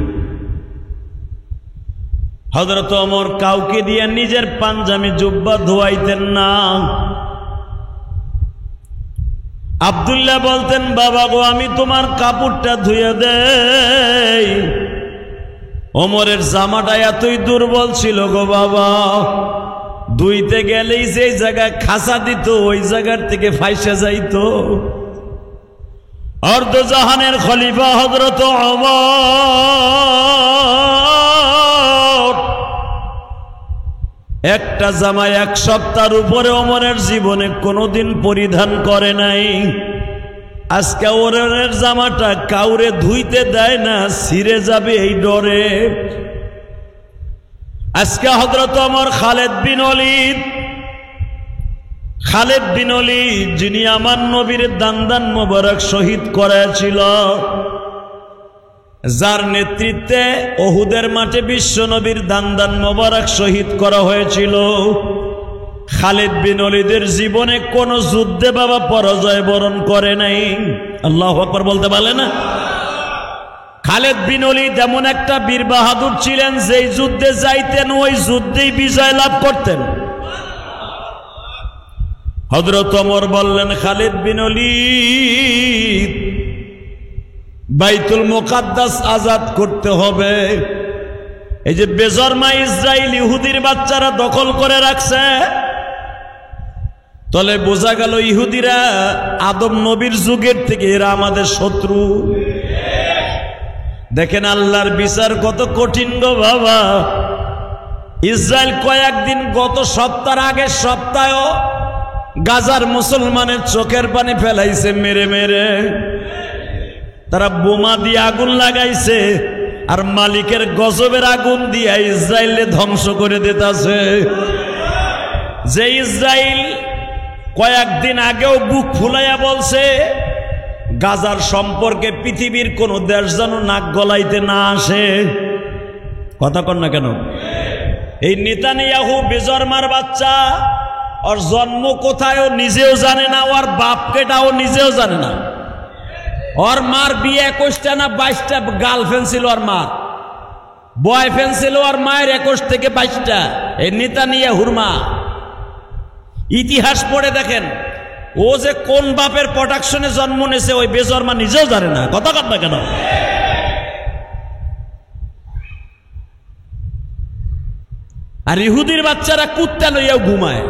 হযরত ওমর কাউকে দিয়ে নিজের পাঞ্জাবি জুব্বা ধোয়াইতেন না। আব্দুল্লাহ বলতেন, বাবা গো আমি তোমার কাপড়টা ধুয়ে দেই। ওমরের জামাটা এতই দুর্বল ছিল গো বাবা, ধুইতে গেলেই যে জায়গায় খাসা দিত ওই জায়গার থেকে ফাইসা যাইত। অর্ধজাহানের খলিফা হযরত ওমর একটা জামা 1 সপ্তাহের উপরে ওমরের জীবনে কোনোদিন পরিধান করে নাই। আজকে ওমরের জামাটা কাউরে ধুইতে দেয় না, ছিঁড়ে যাবে এই ডরে। আজকে হযরত ওমর খালেদ বিন ওলীদ যিনি আমার নবীর দান্দান মোবারক শহীদ করেছিল, যার নেতৃত্বে উহুদের মাঠে বিশ্ব নবীর দান্দান মোবারক শহীদ করা হয়েছিল, খালিদ বিন ওলীদের জীবনে কোন যুদ্ধে বাবা পরাজয় বরণ করে নাই। আল্লাহু আকবার বলতে পারলে না? খালেদ বিন ওলীদ এমন একটা বীর বাহাদুর ছিলেন, যেই যুদ্ধে যাইতেন ওই যুদ্ধেই বিজয় লাভ করতেন। হযরত ওমর বললেন, খালিদ বিন ওলীদ, বাইতুল মুকাদ্দাস আজাদ করতে হবে। এই যে বেজরমা ইসরাইল ইহুদির বাচ্চারা দখল করে রাখছে, তাহলে বোঝা গেল ইহুদিরা আদম নবীর যুগের থেকে এরা আমাদের শত্রু। দেখেন আল্লাহর বিচার কত কঠিন গো বাবা। ইসরায়েল কয়েকদিন গত সপ্তাহের আগের সপ্তাহেও গাজার মুসলমানের চোখের পানি ফেলাইছে মেরে মেরে। তারা বোমা দিয়ে আগুন লাগাইছে আর মালিকের গজবের আগুন দিয়ে ইসরায়েলে ধ্বংস করে দিতেছে। যে ইসরায়েল কয়েকদিন আগেও বুক ফুলাইয়া বলছে গাজার সম্পর্কে পৃথিবীর কোন দেশ যেন নাক গলাইতে না আসে। কথা কন না কেন? এই নেতানিয়াহু বেজরমার বাচ্চা, ওর জন্ম কোথায় ও নিজেও জানে না, ওর বাপ কেটাও নিজেও জানে না। ওর মার বিয়ে 21টা না 22টা গার্লফ্রেন্ড ছিল, ওর মার বয়ফ্রেন্ড ছিল ওর মায়ের 21 থেকে 22টা। এই নেতানিয়াহুর মা। ইতিহাস পড়ে দেখেন ও যে কোন বাপের প্রোটেকশনে জন্ম নিয়েছে ওই বেজরমা নিজেও জানে না। কথা কন না কেন? আর ইহুদির বাচ্চারা কুত্তা লইয়াও ঘুমায়।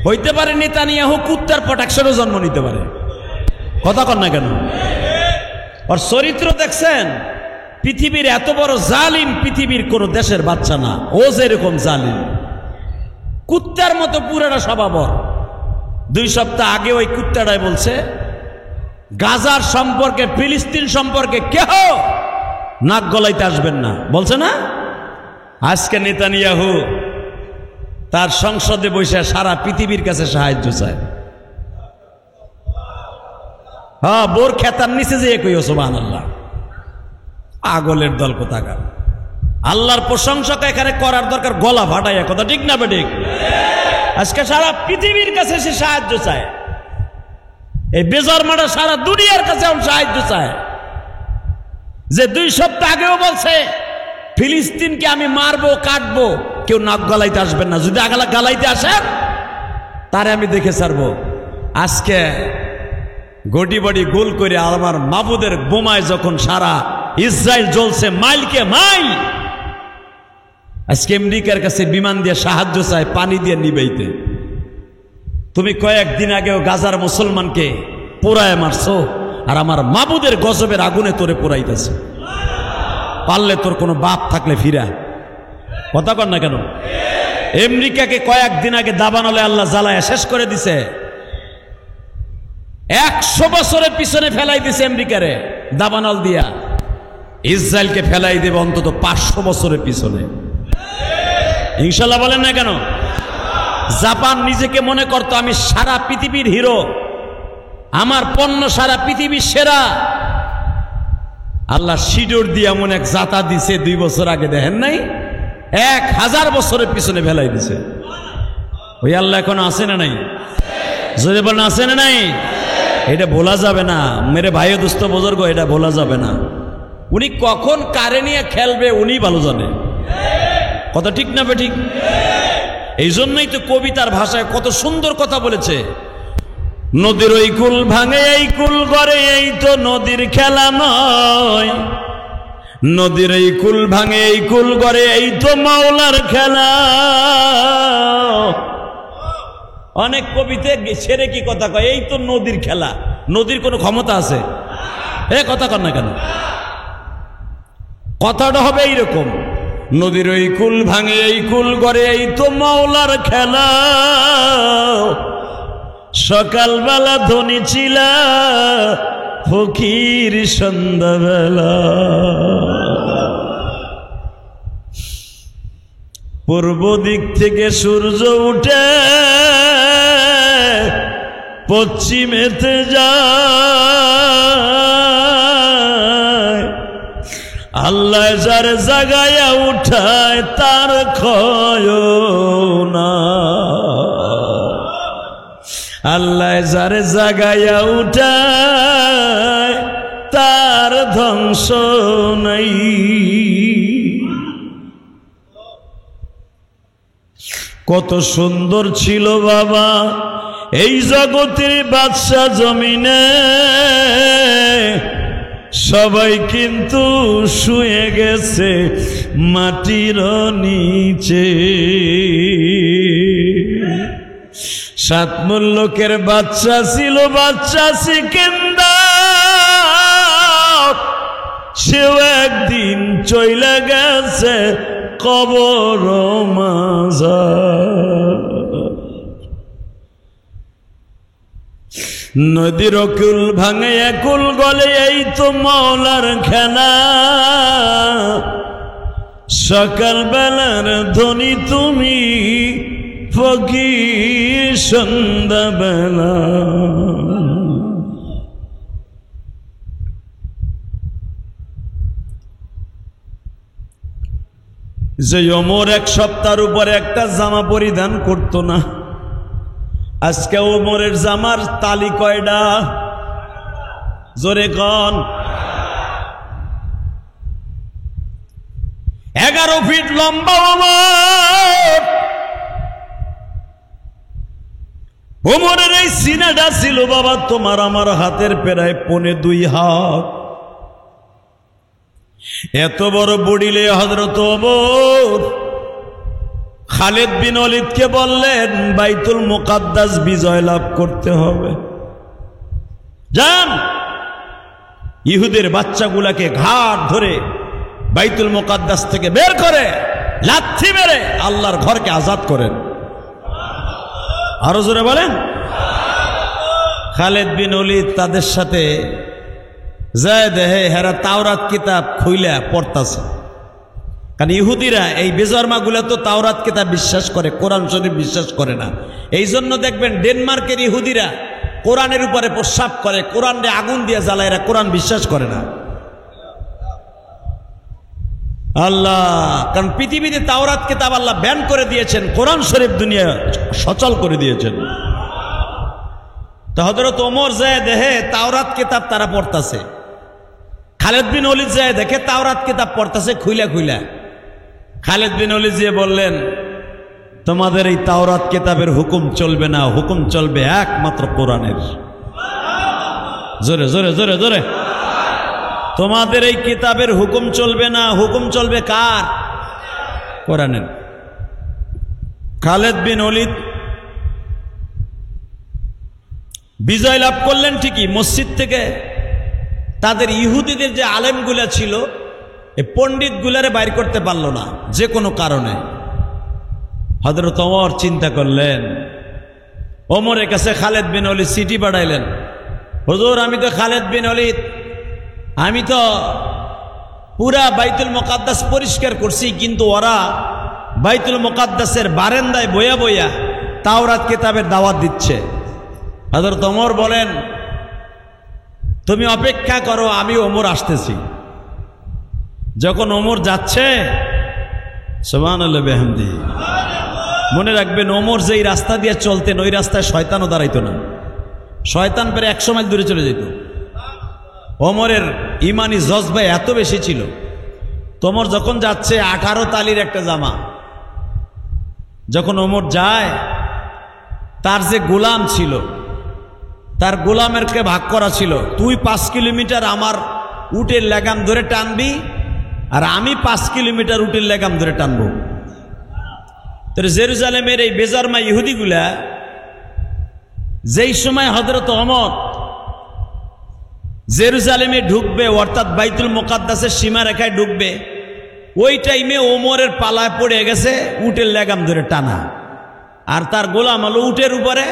হইতে পারে নেতানিয়াহু কুত্তার প্রোটেকশনে জন্ম নিতে পারে। কথা কন না কেন? আর চরিত্র দেখছেন, পৃথিবীর এত বড় জালিম পৃথিবীর কোন দেশের বাচ্চা না। ও যেরকম জালিম, কুত্তার মতো পুরাটা স্বভাব। 2 সপ্তাহ আগে ওই কুত্তাটাই বলছে গাজার সম্পর্কে, ফিলিস্তিন সম্পর্কে কেহ নাক গলাইতে আসবেন না, বলছে না? আজকে নেতানিয়াহু তার সংসদে বসে সারা পৃথিবীর কাছে সাহায্য চায়। হ্যাঁ, বোর খেতার নিচে যে কই সুবহানাল্লাহ। আগলের দল কোথাকার। আল্লাহর প্রশংসাকে এখানে করার দরকার গলা ফাটাইয়া। কথা ঠিক না বেঠিক? আজকে সারা পৃথিবীর কাছে সে সাহায্য চায়। এই বেজরমাটা সারা দুনিয়ার কাছে সাহায্য চায়। যে 2 সপ্তাহ আগেও বলছে ফিলিস্তিনকে আমি মারবো কাটবো, কেউ নাক গলাইতে আসবেন না। যদি আগলা গালাইতে আসেন তারে আমি দেখে ছাড়বো। আজকে গটি বডি গোল করে আমার মাবুদের বোমায় যখন সারা ইসরায়েল জ্বলছে মাইলকে মাইল, আজকে আমেরিকার কাছে বিমান দিয়ে সাহায্য চায় পানি দিয়ে নিবাইতে। তুমি কয়েকদিন আগেও গাজার মুসলমানকে পোড়ায় মারছো, আর আমার মাবুদের গজবের আগুনে তোরে পোড়াইতেছে। পারলে তোর কোনো বাপ থাকলে ফিরা। কথা কর না কেন? আমেরিকাকে কয়েকদিন আগে দাবানলে আল্লাহ জ্বালায় শেষ করে দিছে। 100 বছরের পিছনে ফেলাই দিছে আমেরিকারে দাবানল দিয়া। ইসরায়েলকে ফেলাই দেবে অন্তত 500 বছরের পিছনে। ইনশাল্লাহ বলেন না কেন? জাপান নিজেকে মনে করতো আমি সারা পৃথিবীর হিরো, আমার পণ্য সারা পৃথিবীর সেরা। আল্লাহ শিডোর দিয়ে এমন এক জাতা দিছে 2 বছর আগে, দেখেন নাই? 1000 বছরের পিছনে ফেলাই দিছে। ওই আল্লাহ এখন আছে না নাই? যদি বলেন আছে না নাই? এটা বলা যাবে না মেরে ভাই দোস্ত বুজুর্গ, এটা বলা যাবে না। উনি কখন কারে নিয়ে খেলবে উনি ভালো জানে। কথা ঠিক না বেঠিক? এই জন্যই তো কবিতার ভাষায় কত সুন্দর কথা বলেছে। নদীর ওই কুল ভাঙে এই কুল গড়ে, এই তো নদীর খেলা নয়। নদীর এই কুল ভাঙে এই কুল গড়ে, এই তো মাওলার খেলা। অনেক কবিতে ছেড়ে কি কথা কয়, এই তো নদীর খেলা। নদীর কোনো ক্ষমতা আছে? কথা কর না কেন? কথাটা হবে এইরকম, নদীর ওই কুল ভাঙে এই কুল গড়ে, এই তো মাওলার খেলা। সকালবেলা ধনী ছিল ফকির সন্ধ্যাবেলা। পূর্ব দিক থেকে সূর্য উঠে পশ্চিমেতে যায়। আল্লাহ যার জাগায়া উঠায় তার ক্ষয় না। আল্লাহ যার জাগায়া উঠায় তার ধ্বংস নাই। কত সুন্দর ছিল বাবা এই জগতের বাদশা জমিনে, সবাই কিন্তু শুয়ে গেছে মাটির নিচে। সাত মুল্লুকের বাচ্চা ছিল বাচ্চা সিকান্দার, সেও একদিন চইলা গেছে কবর মাজার। নদীর কুল ভাঙে কুল গলে এই তো মওলার খেলা, সকাল বেলার ধ্বনি তুমি ফকির সন্ধ্যা বেলা। যে ওমর এক সপ্তাহের উপরে একটা জামা পরিধান করতো না, আজকে ওমরের জামার তালি কয়টা? জোরে কন। 11 ফিট লম্বা ওমর। ওমরের এই সিনাটা ছিল বাবা তোমার আমার হাতের প্রায় 1.25 হাত। এত বড় বডিলে হযরত ওমর খালিদ বিন ওয়ালিদকে বললেন বাইতুল মুকাদ্দাস বিজয় লাভ করতে হবে, যান ইহুদের বাচ্চাগুলাকে ঘাট ধরে বাইতুল মুকাদ্দাস থেকে বের করে লাথি মেরে আল্লাহর ঘরকে আজাদ করেন। আরো জোরে বলেন। খালিদ বিন ওয়ালিদ তাদের সাথে যায়, দেহে হেরা তাওরাত কিতাব খুইলা পড়তাছে, কারণ ইহুদিরা এই বেজন্মাগুলা তো তাওরাত কিতাব বিশ্বাস করে, কোরআন শরীফ বিশ্বাস করে না। এই জন্য দেখবেন ডেনমার্কের ইহুদিরা কোরআনের উপরে প্রস্রাব করে, কোরআনে আগুন দিয়ে জ্বালায়, এরা কোরআন বিশ্বাস করে না। আল্লাহ, কারণ পৃথিবীতে তাওরাত কিতাব আল্লাহ ব্যান করে দিয়েছেন, কোরআন শরীফ দুনিয়া সচল করে দিয়েছেন। তো হযরত ওমর যায় দেহে তাওরাত কিতাব তারা পড়তাছে, খালিদ বিন ওয়ালিদ যায় দেখে তাওরাত কিতাব পড়তাছে খুইলা খুইলা। খালিদ বিন ওয়ালিদ যে বললেন তোমাদের এই তাওরাত কিতাবের হুকুম চলবে না, হুকুম চলবে একমাত্র কোরআনের। জোরে জোরে জোরে জোরে। তোমাদের এই কিতাবের হুকুম চলবে না, হুকুম চলবে কার? কোরআনের। খালিদ বিন ওয়ালিদ বিজয় লাভ করলেন ঠিকই, মসজিদ থেকে তাদের ইহুদিদের যে আলেমগুলা ছিল এই পণ্ডিত গুলারে বাইর করতে পারল না যে কোনো কারণে। হযরত ওমর চিন্তা করলেন, ওমরের কাছে খালিদ বিন ওয়ালিদ চিঠি পাঠাইলেন, হুজুর আমি তো খালিদ বিন ওয়ালিদ, আমি তো পুরা বাইতুল মুকাদ্দাস পরিষ্কার করছি, কিন্তু ওরা বাইতুল মুকাদ্দাসের বারান্দায় বইয়া বইয়া তাওরাত কিতাবের দাওয়াত দিচ্ছে। হযরত ওমর বলেন তুমি অপেক্ষা করো, আমি ওমর আসতেছি। যখন ওমর যাচ্ছে, সুবহানাল্লাহ বিহামদি, মনে রাখবেন ওমর যেই রাস্তা দিয়ে চলতেন ওই রাস্তায় শয়তানও দাঁড়াইতো না, শয়তান প্রায় 100 মাইল দূরে চলে যেত। ওমরের ইমানি জজবা এত বেশি ছিল। ওমর যখন যাচ্ছে 18 তালির একটা জামা, যখন ওমর যায় তার যে গোলাম ছিল তার গোলামেরকে ভাগ করা ছিল, তুই 5 কিলোমিটার আমার উটের লাগাম ধরে টানবি আর আমি 5 কিলোমিটার উটের লাগাম ধরে টানবো। তোর জেরুজালেমের এই বেজারমা ইহুদিগুলা যেই সময় হযরত ওমর জেরুজালেমে ঢুকবে, অর্থাৎ বাইতুল মুকাদ্দাসের সীমারেখায় ঢুকবে, ওই টাইমে ওমরের পালায় পড়ে গেছে উটের লাগাম ধরে টানা, আর তার গোলাম হলো উটের উপরে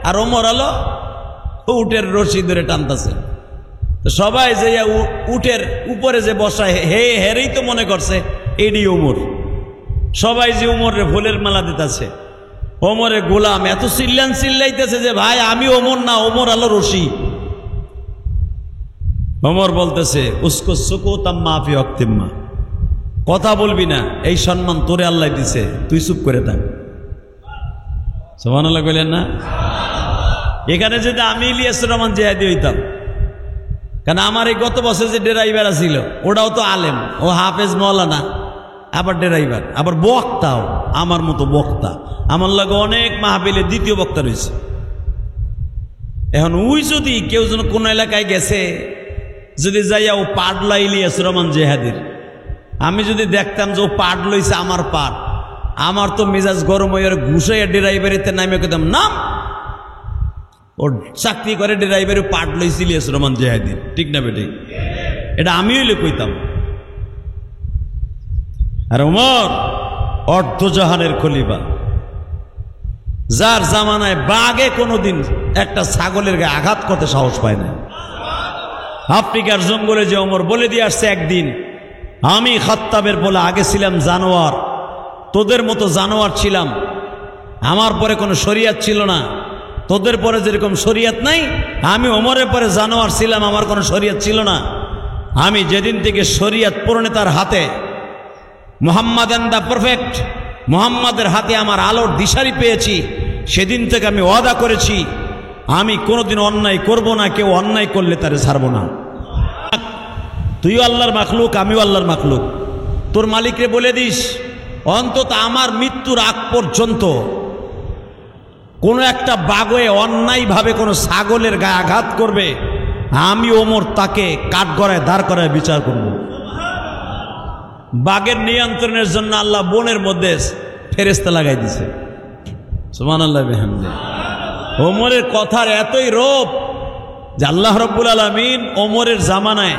আর ওমর হলো উটের রশি ধরে টানতেছে। তো সবাই যে উটের উপরে যে বসায় হেরেই তো মনে করছে এডি ওমর। সবাই যে ওমরের ফুলের মালা দিতেছে, ওমরের গোলাম এত চিল্লাইতেছে যে ভাই আমি ওমর না, ওমর হলো রশি। ওমর বলতেছে উসকো সুকুতাম মাফি ওয়াক্তিম্মা, কথা বলবি না, এই সম্মান তোরে আল্লাহ দিছে, তুই চুপ করে থাক। সুবহানাল্লাহ কইলেন না? এখানে যদি আমি ইলিয়াস রহমান জিহাদি হইতাম, কারণ আমার এই গত বছর যে ড্রাইভার ছিল ওটাও তো আলেম, ও হাফেজ মৌলানা, আবার ড্রাইভার, আবার বক্তাও আমার মতো বক্তা। আমার লাগে অনেক মাহফিলে দ্বিতীয় বক্তা রয়েছে। এখন ওই যদি কেউ যেন কোনো এলাকায় গেছে, যদি যাইয়া ও পাট লাইলিয়াস রহমান জেহাদির, আমি যদি দেখতাম যে ও পাট লইছে আমার পাট, আমার তো মেজাজ গরম হয়ে ঘুষাইয়া ড্রাইভারিতে নামে কেতাম নাম, ওর চাকরি করে ড্রাইভারি পাট লইছিল ইলিয়াস রহমান জেহাদির, ঠিক না বেঠিক? এটা আমি হইলে কইতাম। আর ওমর অর্ধজাহানের খলিফা, যার জামানায় বাঘে কোনোদিন একটা ছাগলের গায়ে আঘাত করতে সাহস পায় না। আফ্রিকার জঙ্গলে যে ওমর বলে দিয়ে আসছে একদিন, আমি খাত্তাবের বলে আগে ছিলাম জানোয়ার, তোদের মতো জানোয়ার ছিলাম, আমার পরে কোনো শরিয়াত ছিল না, তোদের পরে যেরকম শরিয়াত নাই, আমি ওমরের পরে জানোয়ার ছিলাম, আমার কোনো শরিয়াত ছিল না। আমি যেদিন থেকে শরিয়াত প্রণেতার হাতে, মুহাম্মাদ এন্ড দ্য পারফেক্ট, মুহাম্মাদের হাতে আমার আলোর দিশারি পেয়েছি, সেদিন থেকে আমি ওয়াদা করেছি আমি কোনোদিন অন্যায় করব না, কেউ অন্যায় করলে তারে ছাড়ব না। তুইও আল্লাহর মাখলুক, আমিও আল্লাহর মাখলুক। তোর মালিকরে বলে দিস অন্তত আমার মৃত্যুর আগ পর্যন্ত কোনো একটা বাঘে অন্যায়ভাবে কোনো ছাগলের গায়ে আঘাত করবে, আমি ওমর তাকে কাঠগড়ায় দাঁড় করায় বিচার করব। বাঘের নিয়ন্ত্রণের জন্য আল্লাহ বনের মধ্যে ফেরেশতা লাগাই দিছে। সুবহানাল্লাহ বিহামদিহি। ওমরের কথার এতই রূপ যে আল্লাহ রাব্বুল আলামিন ওমরের জামানায়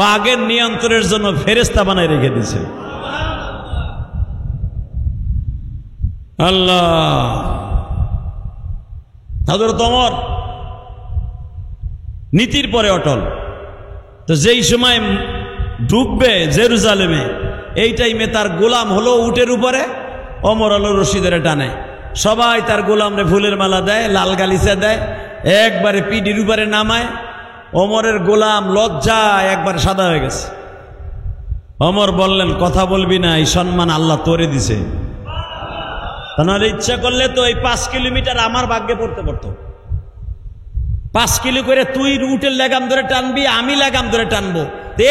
বাঘের নিয়ন্ত্রণের জন্য ফেরেশতা বানায় রেখে দিয়েছে। আল্লাহ। হযরত ওমর নীতির পরে অটল। তো যেই সময় ঢুকবে জেরুজালেমে, এই টাইমে তার গোলাম হলো উটের উপরে, ওমর হলো রশিদের টানে, সবাই তার গোলামরে ফুলের মালা দেয়, লাল গালিচা দেয়, একবারে পিঠির উপরে নামায়। ওমরের গোলাম লজ্জায় একবার সাদা হয়ে গেছে। ওমর বললেন, কথা বলবি না, এই সম্মান আল্লাহ তোরে দিছে, তাহলে ইচ্ছা করলে তো এই 5 কিলোমিটার আমার ভাগ্যে পড়তে পারতো। 5 কিলো করে তুই উটের লাগাম ধরে টানবি, আমি লাগাম ধরে টানবো,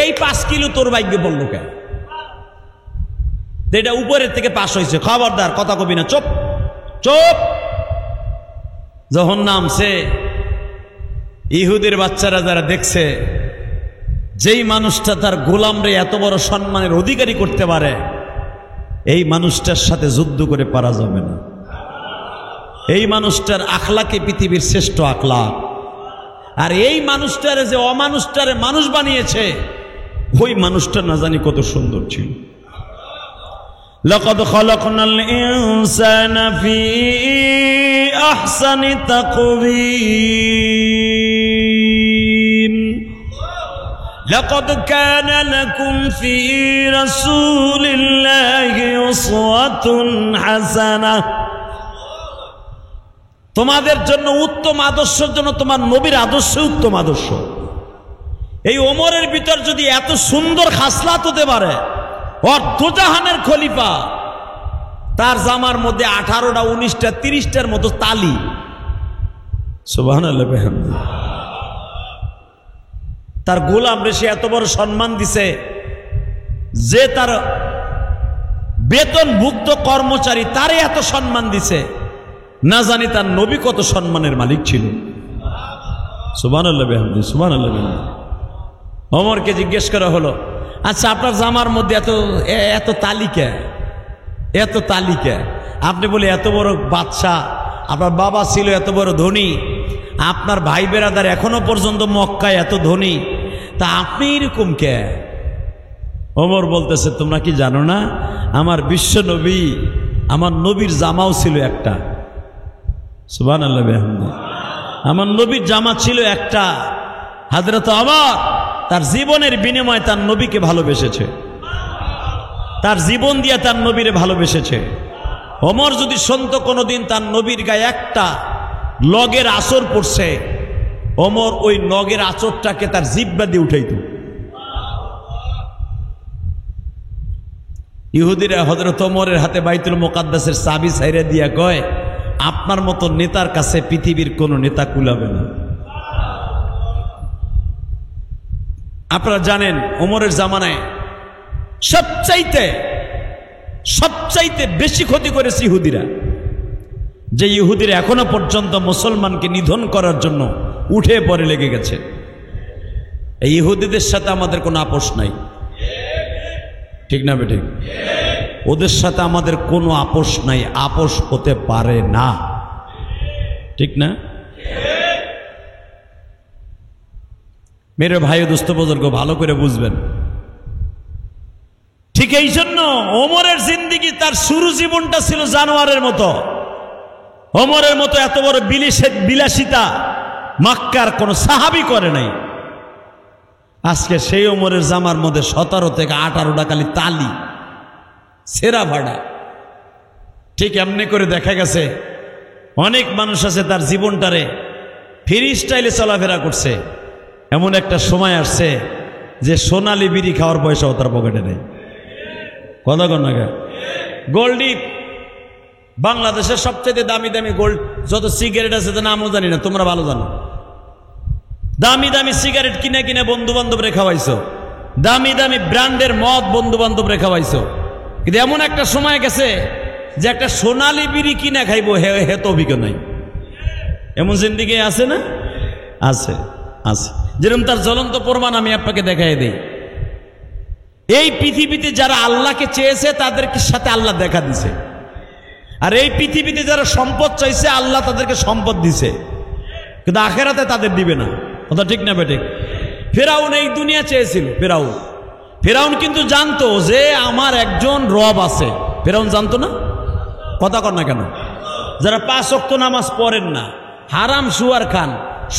এই 5 কিলো তোর ভাগ্যে পড়লো কেন? এটা উপরের থেকে পাস হয়েছে, খবরদার কথা কবি না, চুপ চুপ। যখন নামছে, ইহুদের বাচ্চারা যারা দেখছে যেই মানুষটা তার গোলামরে এত বড় সম্মানের অধিকারী করতে পারে, এই মানুষটার সাথে যুদ্ধ করে পারা যাবে না। এই মানুষটার আখলাকে পৃথিবীর শ্রেষ্ঠ আখলাক। আর এই মানুষটারে যে অমানুষটারে মানুষ বানিয়েছে, ওই মানুষটা না জানি কত সুন্দর ছিল। লাকাদ খালাকনাল ইনসানা ফি আহসানি তাকওয়িম লাকাদ কানা লাকুম ফি রাসূলিল্লাহি উসওয়াতুন হাসানাহ। তোমাদের জন্য উত্তম আদর্শের জন্য তোমার নবীর আদর্শ উত্তম আদর্শ। এই ওমরের ভিতর যদি এত সুন্দর খাসলাত হতে পারে, অর্ধজাহানের খলিফা, তার জামার মধ্যে 18টা 19টা 30টার মতো তালি। সুবহানাল্লাহ বিহামদিহি। তার গোলাম রে সে এত বড় সম্মান দিছে যে তার বেতনভুক্ত কর্মচারী তারে এত সম্মান দিছে, না জানি তার নবী কত সম্মানের মালিক ছিল। সুবহানাল্লাহ বিহামদিহি, সুবহানাল্লাহ বিহামদিহি। ওমরকে জিজ্ঞেস করা হলো, আচ্ছা আপনার জামার মধ্যে এত তালিকা, এত তালিকা, আপনি বলে এত বড় বাদশাহ, আপনার বাবা ছিল এত বড় ধনী, আপনার ভাই বেরাদার এখনো পর্যন্ত মক্কায় এত ধনী, তা আপনি এরকম কে? ওমর বলতেছে, তোমরা কি জানো না আমার বিশ্ব নবী, আমার নবীর জামাও ছিল একটা। সুবহানাল্লাহ বিহামদিহি। আমার নবীর জামা ছিল একটা। হযরত ওমর তার জীবনের বিনিময়ে তার নবীকে ভালোবেসেছে, তার জীবন দিয়ে তার নবীরে ভালোবেসেছে। ওমর যদি শুনত কোনোদিন তার নবীর গায়ে একটা লগের আঁচড় পড়ছে, ওমর ওই নগের আঁচড়টাকে তার জিহ্বা দিয়ে উঠাইত। ইহুদিরা হযরত ওমরের হাতে বাইতুল মুকাদ্দাসের চাবি ছাইরা দিয়া কয়, আপনার মতো নেতার কাছে পৃথিবীর কোন নেতা কুলাবে না। আপনারা জানেন ওমরের জামানায় সবচাইতে বেশি ক্ষতি করেছে ইহুদিরা, যে ইহুদিরা এখনো পর্যন্ত মুসলমানকে নিধন করার জন্য উঠে পড়ে লেগে গেছে। এই ইহুদিদের সাথে আমাদের কোনো আপোষ নাই, ঠিক না বেঠিক? ওদের সাথে আমাদের কোনো আপোষ নাই, আপোষ হতে পারে না, ঠিক না? মেরে ভাই দোস্ত বুজুর্গ ভালো করে বুঝবেন। ঠিক এই জন্য ওমরের জিন্দেগি, তার শুরু জীবনটা ছিল জানোয়ারের মতো। ওমরের মতো এত বড় বিলাসিতা মক্কার কোন সাহাবী করে নাই। আজকে সেই ওমরের জামার মধ্যে 17 থেকে 18টা খালি তালি, সেরা ভাড়া। ঠিক এমনি করে দেখা গেছে অনেক মানুষ আছে তার জীবনটারে ফ্রি স্টাইলে চলাফেরা করছে। এমন একটা সময় আসছে যে সোনালি বিড়ি খাওয়ার পয়সাও তার পকেটে নেই। কথা কন না? গোল্ডি বাংলাদেশের সবচেয়ে দামি দামি গোল্ড যত সিগারেট আছে তো নামও জানি না, তোমরা ভালো জানো। দামি দামি সিগারেট কিনে কিনে বন্ধু বান্ধব রে খাওয়াইছো, দামি দামি ব্র্যান্ডের মদ বন্ধু বান্ধব রে খাওয়াইছো। কিন্তু এমন একটা সময় গেছে যে একটা সোনালি বিড়ি কিনে খাইবো হে তো অভিজ্ঞ নাই। এমন জিন্দিগি আছে না? আছে, আছে। যেরকম তার জ্বলন্ত প্রমাণ আমি আপনাকে দেখাই দিই। এই পৃথিবীতে যারা আল্লাহকে চেয়েছে তাদের সাথে আল্লাহ দেখা দিছে, আর এই পৃথিবীতে যারা সম্পদ চাইছে আল্লাহ তাদেরকে সম্পদ দিছে, কিন্তু আখেরাতে তাদের দিবে না। কথা ঠিক না বেঠিক? ফেরাউন এই দুনিয়া চেয়েছিল। ফেরাউন কিন্তু জানতো যে আমার একজন রব আছে। ফেরাউন জানতো না? কথা কর না কেন? যারা 5 ওয়াক্ত নামাজ পড়েন না, হারাম সুয়ার খান,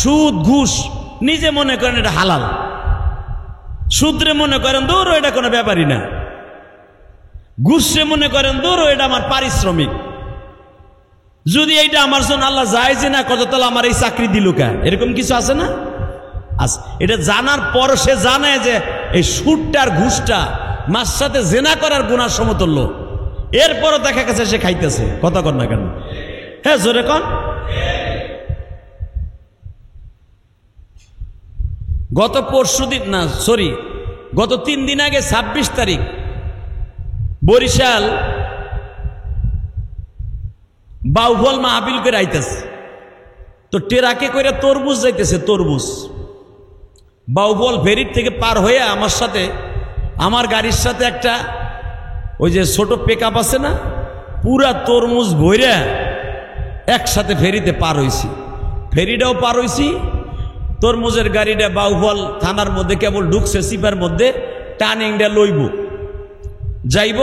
সুদ ঘুষ, নিজে মনে করেন এটা হালাল, সুদরে মনে করেন দূর এটা কোনো ব্যাপারই না, ঘুষে মনে করেন দূর এটা আমার পারিশ্রমিক, যদি এইটা আমার জন্য আল্লাহ যায় যে না কত তাহলে আমার এই চাকরি দিল কে, এরকম কিছু আছে না? আছে। এটা জানার পর সে জানে যে এই সুদটার ঘুষটা মার সাথে জেনা করার গুনার সমতুল্য, এরপরও দেখা গেছে সে খাইতেছে। কথা কর না কেন? হ্যাঁ জোরে কন। গত 3 দিন আগে 26 তারিখ বরিশাল বাউফল মাহফিল করে আইতেছে, তো টেরাকে করে তরমুজ যাইতেছে, তরমুজ বাউফল ফেরির থেকে পার হয়ে আমার গাড়ির সাথে একটা ওই যে ছোট পিকআপ আছে না, পুরা তরমুজ ভইরা একসাথে ফেরিতে পার হইছি। ফেরিটাও পার হইছি, তরমুজের গাড়িটা বাউফল থানার মধ্যে কেবল ঢুকছে, সিপার মধ্যে টার্নিংটা লইব, যাইব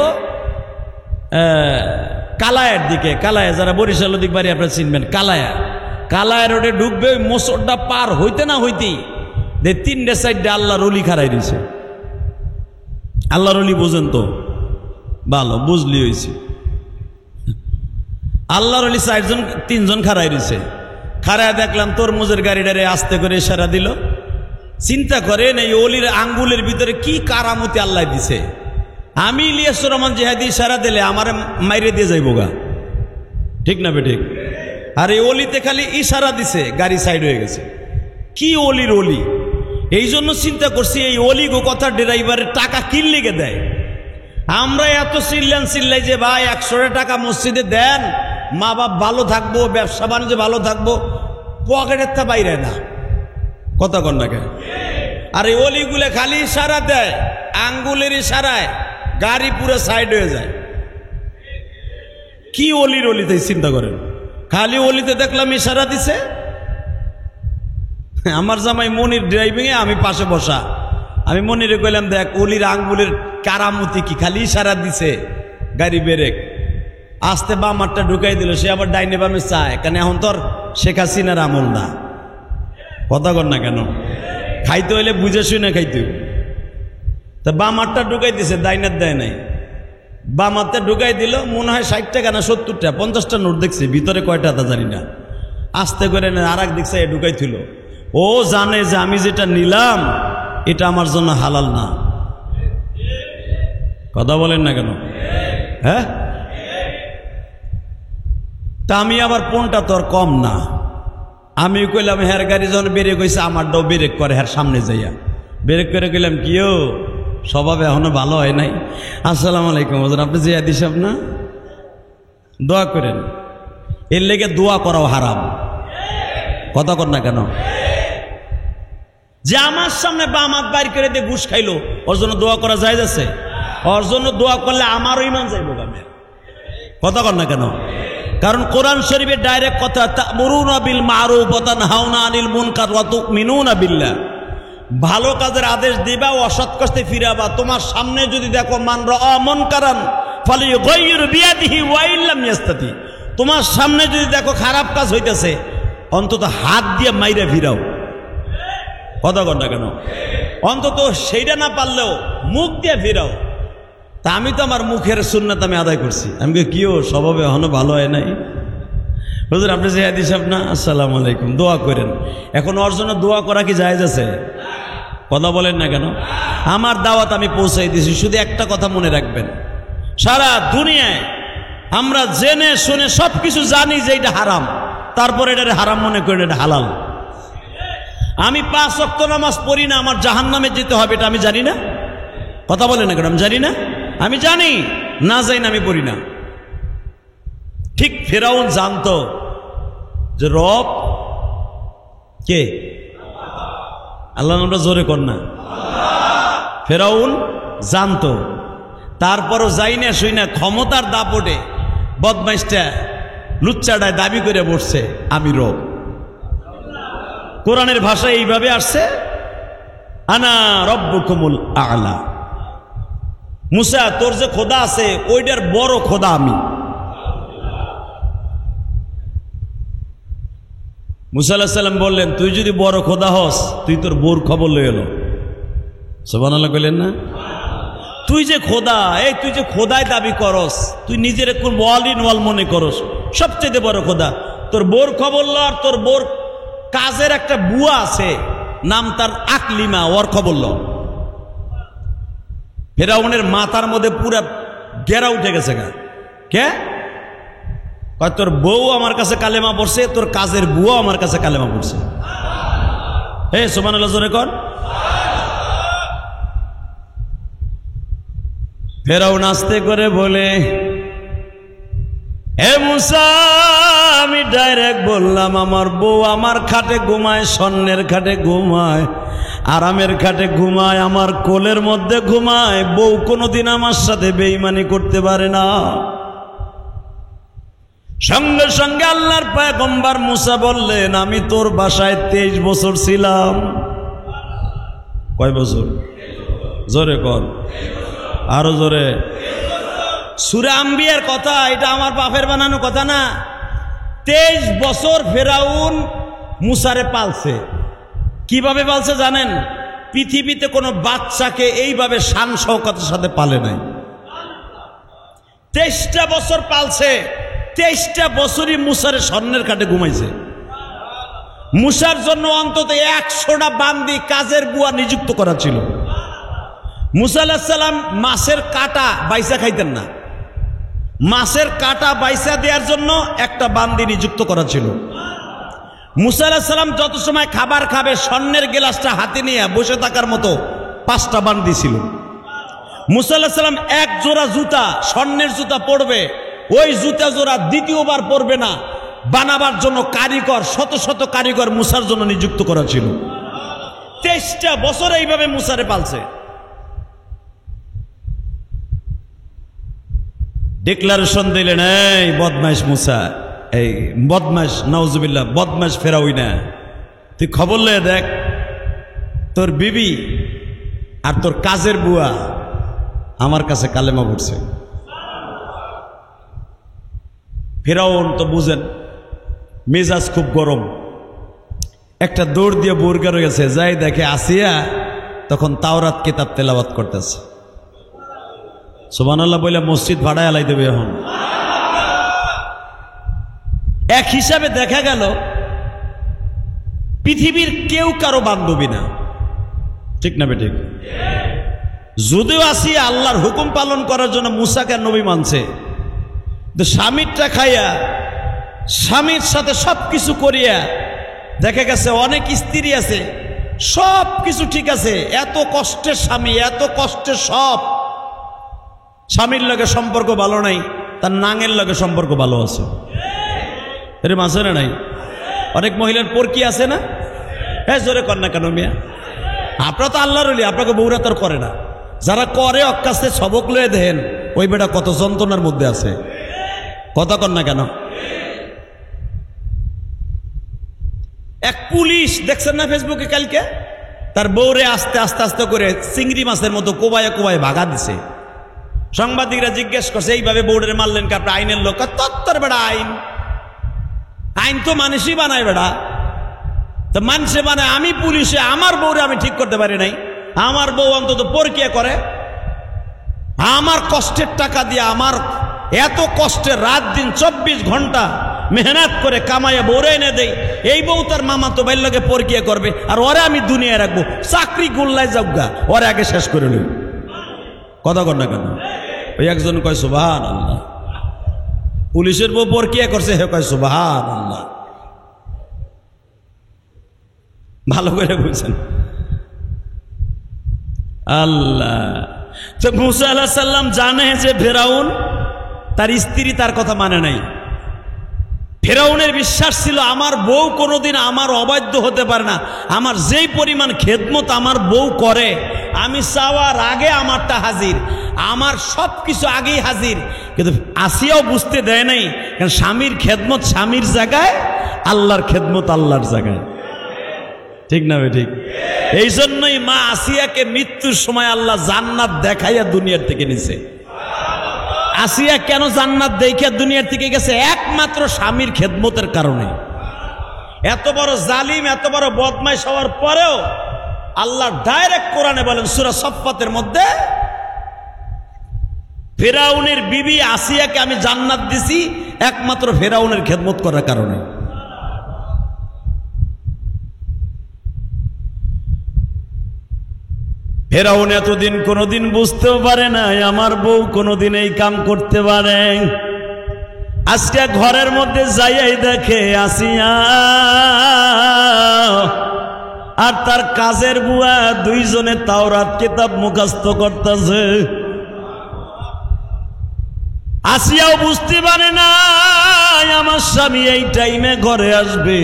কালায়ের দিকে। কালায়া, যারা বরিশাল দিক বাড়ি আপনারা চিনবেন, কালায়া রোডে ঢুকবে। ওই মোচরটা পার হইতে না হইতেই 3টে সাইডে আল্লাহর ওলি খাড়াই রয়েছে। আল্লাহর ওলি বোঝেন তো? ভালো বুঝলি হয়েছে। আল্লাহর ওলি 3জন খাড়াই রয়েছে। খাড়ায় দেখলাম তরমুজের গাড়িটারে আস্তে করে ইশারা দিল। চিন্তা করেন এই ওলির আঙ্গুলের ভিতরে কি কারামতি আল্লাহ দিছে। আমি ইলিয়াসুর রহমান জিহাদি ইশারা দিলে আমার মাইরে দিয়ে যাইব গা, ঠিক না বেঠিক? আর এই অলিতে খালি ইশারা দিছে, গাড়ি সাইড হয়ে গেছে। কি অলির অলি! এই জন্য চিন্তা করছি এই অলি গো কথা ড্রাইভারের টাকা কি লেগে দেয়। আমরা এত চিল্লাই যে ভাই 100 টাকা মসজিদে দেন, মা বাপ ভালো থাকবো, ব্যবসা বাণিজ্য ভালো থাকবো, পকেটের তা বাইরে না। কথা কন না কেন? আর এই অলিগুলো খালি ইশারা দেয়, আঙ্গুলের ইশারায় গাড়ি পুরো সাইড হয়ে যায়। কি অলির অলিতে চিন্তা করেন, খালি অলিতে দেখলাম ইশারা দিছে। আমার জামাই মনির ড্রাইভিং এ, আমি পাশে বসা। আমি মনিরে কইলাম দেখ অলির আঙ্গুলের কারামতি কি, খালি ইশারা দিছে, গাড়ি ব্রেক আস্তে বামারটা ঢুকাই দিল। সে আবার ডাইনে বামে চায়, কারণ এখন তোর শেখ হাসিনার আমল না। কথা কর না কেন? খাইতে হইলে বুঝে শুনে খাইতে। তা বামারটা ঢুকাই দিছে, ডাইনার দেয় নাই। বামারটা ঢুকাই দিল, মনে হয় 60 টাকা না 70 টাকা, 50টা নোট দেখছি, ভিতরে কয়টা তা জানি না। আস্তে করে আর এক দিক সাইড ঢুকাই থইল। ও জানে যে আমি যেটা নিলাম এটা আমার জন্য হালাল না। কথা বলেন না কেন? হ্যাঁ, তা আমি আবার কোনটা তোর কম না। আমি কইলাম হ্যার গাড়ি যখন বেরেক হয়েছে আমারটাও বেরেক করে, হ্যার সামনে যাইয়া বের করে গেলাম কিও স্বভাব এখনো ভালো হয় নাই। আসসালামু আলাইকুম হুজুর, আপনি জিয়াদি সাহেব না? দোয়া করেন। এর লেগে দোয়া করাও হারাম। কথা কর না কেন? যে আমার সামনে বা আমার বাইর করে দিয়ে ঘুষ খাইলো, ওর জন্য দোয়া করা যায় যাচ্ছে? ওর জন্য দোয়া করলে আমারও ইমান যাইব গামের। কথা কর না কেন? কারণ কোরআন শরীফের ডাইরেক্ট কথা, তা'মুরুনা বিল মারুফ ওয়া তানহাউনা আনিল মুনকার ওয়া তু'মিনুনা বিল্লাহ। ভালো কাজের আদেশ দিবা, অসৎ কাজে ফিরাবা। তোমার সামনে যদি দেখো মান রাআ মুনকারান ফালিয়ুগাইয়ির বিয়াদিহি ওয়া ইল্লাম ইয়াস্তাতি, তোমার সামনে যদি দেখো খারাপ কাজ হইতেছে, অন্তত হাত দিয়ে মাইরা ফিরাও। কথা কর না কেন? অন্তত সেইটা না পারলেও মুখ দিয়ে ফিরাও। তা আমি তো আমার মুখের সুন্নাত আমি আদায় করছি। আমি কিও স্বভাবে এখনো ভালো হয় নাই। হুজুর আপনি জিয়াদি সাহেব না? আসসালামু আলাইকুম, দোয়া করেন। এখন ওর জন্য দোয়া করা কি জায়েজ আছে? কথা বলেন না কেন? আমার দাওয়াত আমি পৌঁছাই দিয়েছি। শুধু একটা কথা মনে রাখবেন, সারা দুনিয়ায় আমরা জেনে শুনে সব কিছু জানি যে এটা হারাম, তারপরে এটা হারাম মনে করেন এটা হালাল। আমি 5 ওয়াক্ত নামাজ পড়ি না, আমার জাহান্নামে যেতে হবে, এটা আমি জানি না? কথা বলেন না কেন? আমি জানি না? আমি জানি না, যাই না আমি পড়ি না। ঠিক ফেরাউন জানতো যে রব কে? আল্লাহ নামটা জোরে কর না। ফেরাউন জানতো, তারপরও যাই না শুই না ক্ষমতার দাপটে বদমাইশটা লুচ্চাটায় দাবি করে বসছে আমি রব। কোরআনের ভাষায় এইভাবে আসছে, আনা রব্বুকুমুল আ'লা। মুসা তোর যে খোদা আছে ওইটার বড় খোদা আমি। মুসা আলাইহিস সালাম বললেন, তুই যদি বড় খোদা হস তুই তোর বোর খবর লই এলো। সুবহানাল্লাহ কইলেন না? তুই যে খোদা, এই তুই যে খোদায় দাবি করস, তুই নিজের কোন ওয়াল ইন ওয়াল মনে করস, সবচেয়ে বড় খোদা, তোর বোর খবর ল। আর তোর বোর কাজের একটা বুয়া আছে, নাম তার আকলিমা, ওর খবর ল। ফেরাউনের মাথার মধ্যে পুরা গেরা উঠে গেছে গা। কে? তোর বউ আমার কাছে কালেমা পড়ছে, তোর কাজের বুয়া আমার কাছে কালেমা পড়ছে। হে সুবহানাল্লাহ জোরে কর। ফেরাউন আস্তে করে বলে, হে মুসা আমি ডাইরেক্ট বললাম আমার বউ আমার খাটে ঘুমায়, স্বর্ণের খাটে ঘুমায়, আরামের খাটে ঘুমায়, আমার কোলের মধ্যে ঘুমায়। বউ কোনোদিন আমার সাথে বেঈমানি করতে পারে না। সঙ্গে সঙ্গে আল্লাহর পয়গম্বর মুসা বললেন, আমি তোর বাসায় 23 বছর ছিলাম। কয় বছর? জোরে কর, আরো জোরে। সূরা আম্বিয়ার কথা, এটা আমার বাপের বানানো কথা না। 23 বছর ফেরাউন মুসারে পালছে। কিভাবে পালছে জানেন? পৃথিবীতে কোনো বাচ্চাকে এইভাবে শান শওকতের সাথে পালে নাই। 23টা বছর পালছে। 23টা বছরই মুসারে স্বর্ণের খাটে ঘুমাইছে। মুসার জন্য অন্তত 100টা বান্দি কাজের বুয়া নিযুক্ত করা ছিল। মুসা আলাইহিস সালাম মাছের কাঁটা বাইসা খাইতেন না, মাছের কাঁটা বাইসা দেওয়ার জন্য একটা বান্দি নিযুক্ত করা ছিল। মুসা আলাইহিস সালাম যত সময় খাবার খাবে স্বর্ণের গ্লাসটা হাতে নিয়ে বসে থাকার মতো 5টা বান্দি ছিল। মুসা আলাইহিস সালাম এক জোড়া জুতা, স্বর্ণের জুতা পরবে, ওই জুতা জোড়া দ্বিতীয়বার পরবে না, বানাবার জন্য কারিগর, শত শত কারিগর মুসার জন্য নিযুক্ত করা ছিল। 23টা বছর এইভাবে মুসারে পালছে। ডিক্লারেশন দিলেন, এই বদমাইশ মুসা, এই বদমাইশ, নাউজুবিল্লাহ, বদমাইশ ফেরাউন, তুই খবর লয়ে দেখ তোর বিবি আর তোর কাজের বুয়া আমার কাছে কালেমা পড়ছে। ফেরাউন তো বুঝেন মেজাজ খুব গরম, একটা দৌড় দিয়ে বোরগার হয়ে গেছে, যাই দেখে আসিয়া তখন তাওরাত কিতাব তেলাওয়াত করতেছে। সুবহানাল্লাহ বলে মসজিদ ভাড়ায় আলাই দেবে। এখন এক হিসাবে দেখা গেল পৃথিবীর কেউ কারো বান্ধবী না, ঠিক না বেঠিক? যদিও আসিয়া আল্লাহর হুকুম পালন করার জন্য মুসাকে নবী মানছে, স্বামীরটা খাইয়া স্বামীর সাথে সবকিছু করিয়া দেখা গেছে অনেক স্ত্রী আছে সব কিছু ঠিক আছে, এত কষ্টের স্বামী, এত কষ্টের সব, স্বামীর লগে সম্পর্ক ভালো নাই, তার নাঙের লগে সম্পর্ক ভালো আছে। এরকম আছে না নাই? অনেক মহিলার পরকি আছে না? হ্যাঁ, জোরে কর না কেন মিয়া? আপনারা তো আল্লাহর ওলি, আপনাকে বউরা তোর করে না। যারা করে অক্কাশে সবক লয়ে দেন, ওই বেটা কত যন্ত্রণার মধ্যে আছে। কথা কর না কেন? এক পুলিশ দেখছেন না ফেসবুকে কালকে, তার বউরে আস্তে আস্তে আস্তে করে চিংড়ি মাছের মতো কোবায় কোবায় ভাগা দিছে। সাংবাদিকরা জিজ্ঞেস করছে, এইভাবে বউরে মারলেন কে? আপনি আইনের লোক? তত্তর বেড়া আইন, আইন তো মানুষই বানায় বেড়া, তো মানুষে বানায়। আমি পুলিশে আমার বউরে আমি ঠিক করতে পারি নাই, আমার বউ অন্তত পরকিয়া করে। আমার কষ্টের টাকা দিয়ে, আমার এত কষ্টের রাত দিন 24 ঘন্টা মেহনত করে কামাইয়া বউরে এনে দেই, এই বউ তার মামা তো বাইর লগে পরকিয়া করবে, আর ওরে আমি দুনিয়ায় রাখবো? চাকরি গোল্লায় যাবগা, ওরে আগে শেষ করে লই। কথা কর না কেন? ওই একজন কয় সুবহানাল্লাহ, পুলিশের বউ পরকিয়া করছে, হে কয় সুবহানাল্লাহ। ভালো করে বুঝছেন? আল্লাহ। তো মুসা আলাইহিস সালাম জানে যে ফেরাউন তার স্ত্রী তার কথা মানে নাই। ফেরাউনের বিশ্বাস ছিল আমার বউ কোনোদিন আমার অবাধ্য হতে পারে না, আমার যেই পরিমাণ খেদমত আমার বউ করে, আমি চাওয়ার আগে আমারটা হাজির, আমার সব কিছু আগেই হাজির। কিন্তু আসিয়াও বুঝতে দেয় নাই, কারণ স্বামীর খেদমত স্বামীর জায়গায়, আল্লাহর খেদমত আল্লাহর জায়গায়। ঠিক না ভাই? ঠিক। এই জন্যই মা আসিয়াকে মৃত্যুর সময় আল্লাহ জান্নাত দেখাইয়া দুনিয়ার থেকে নিছে। আসিয়া কেন জান্নাত দেখিয়া দুনিয়ার থেকে গেছে? একমাত্র স্বামীর খেদমতের কারণে। এত বড় জালিম, এত বড় বদমাইশ হওয়ার পরেও আল্লাহ ডাইরেক্ট কোরআনে বলেন সূরা সফফাতের মধ্যে, ফেরাউনের বিবি আসিয়াকে আমি জান্নাত দিছি একমাত্র ফেরাউনের খেদমত করার কারণে। ফেরাউন এতদিন কোনোদিন বুঝতেও পারে নাই আমার বউ কোনোদিন এই কাম করতে পারে। আজকে ঘরের মধ্যে যাইয়াই দেখে আসিয়া আর তার কাজের বুয়া দুইজনে তাওরাত কিতাব মুখস্থ করতেছে। আসিয়াও বুঝতে পারে না আমার স্বামী এই টাইমে ঘরে আসবে।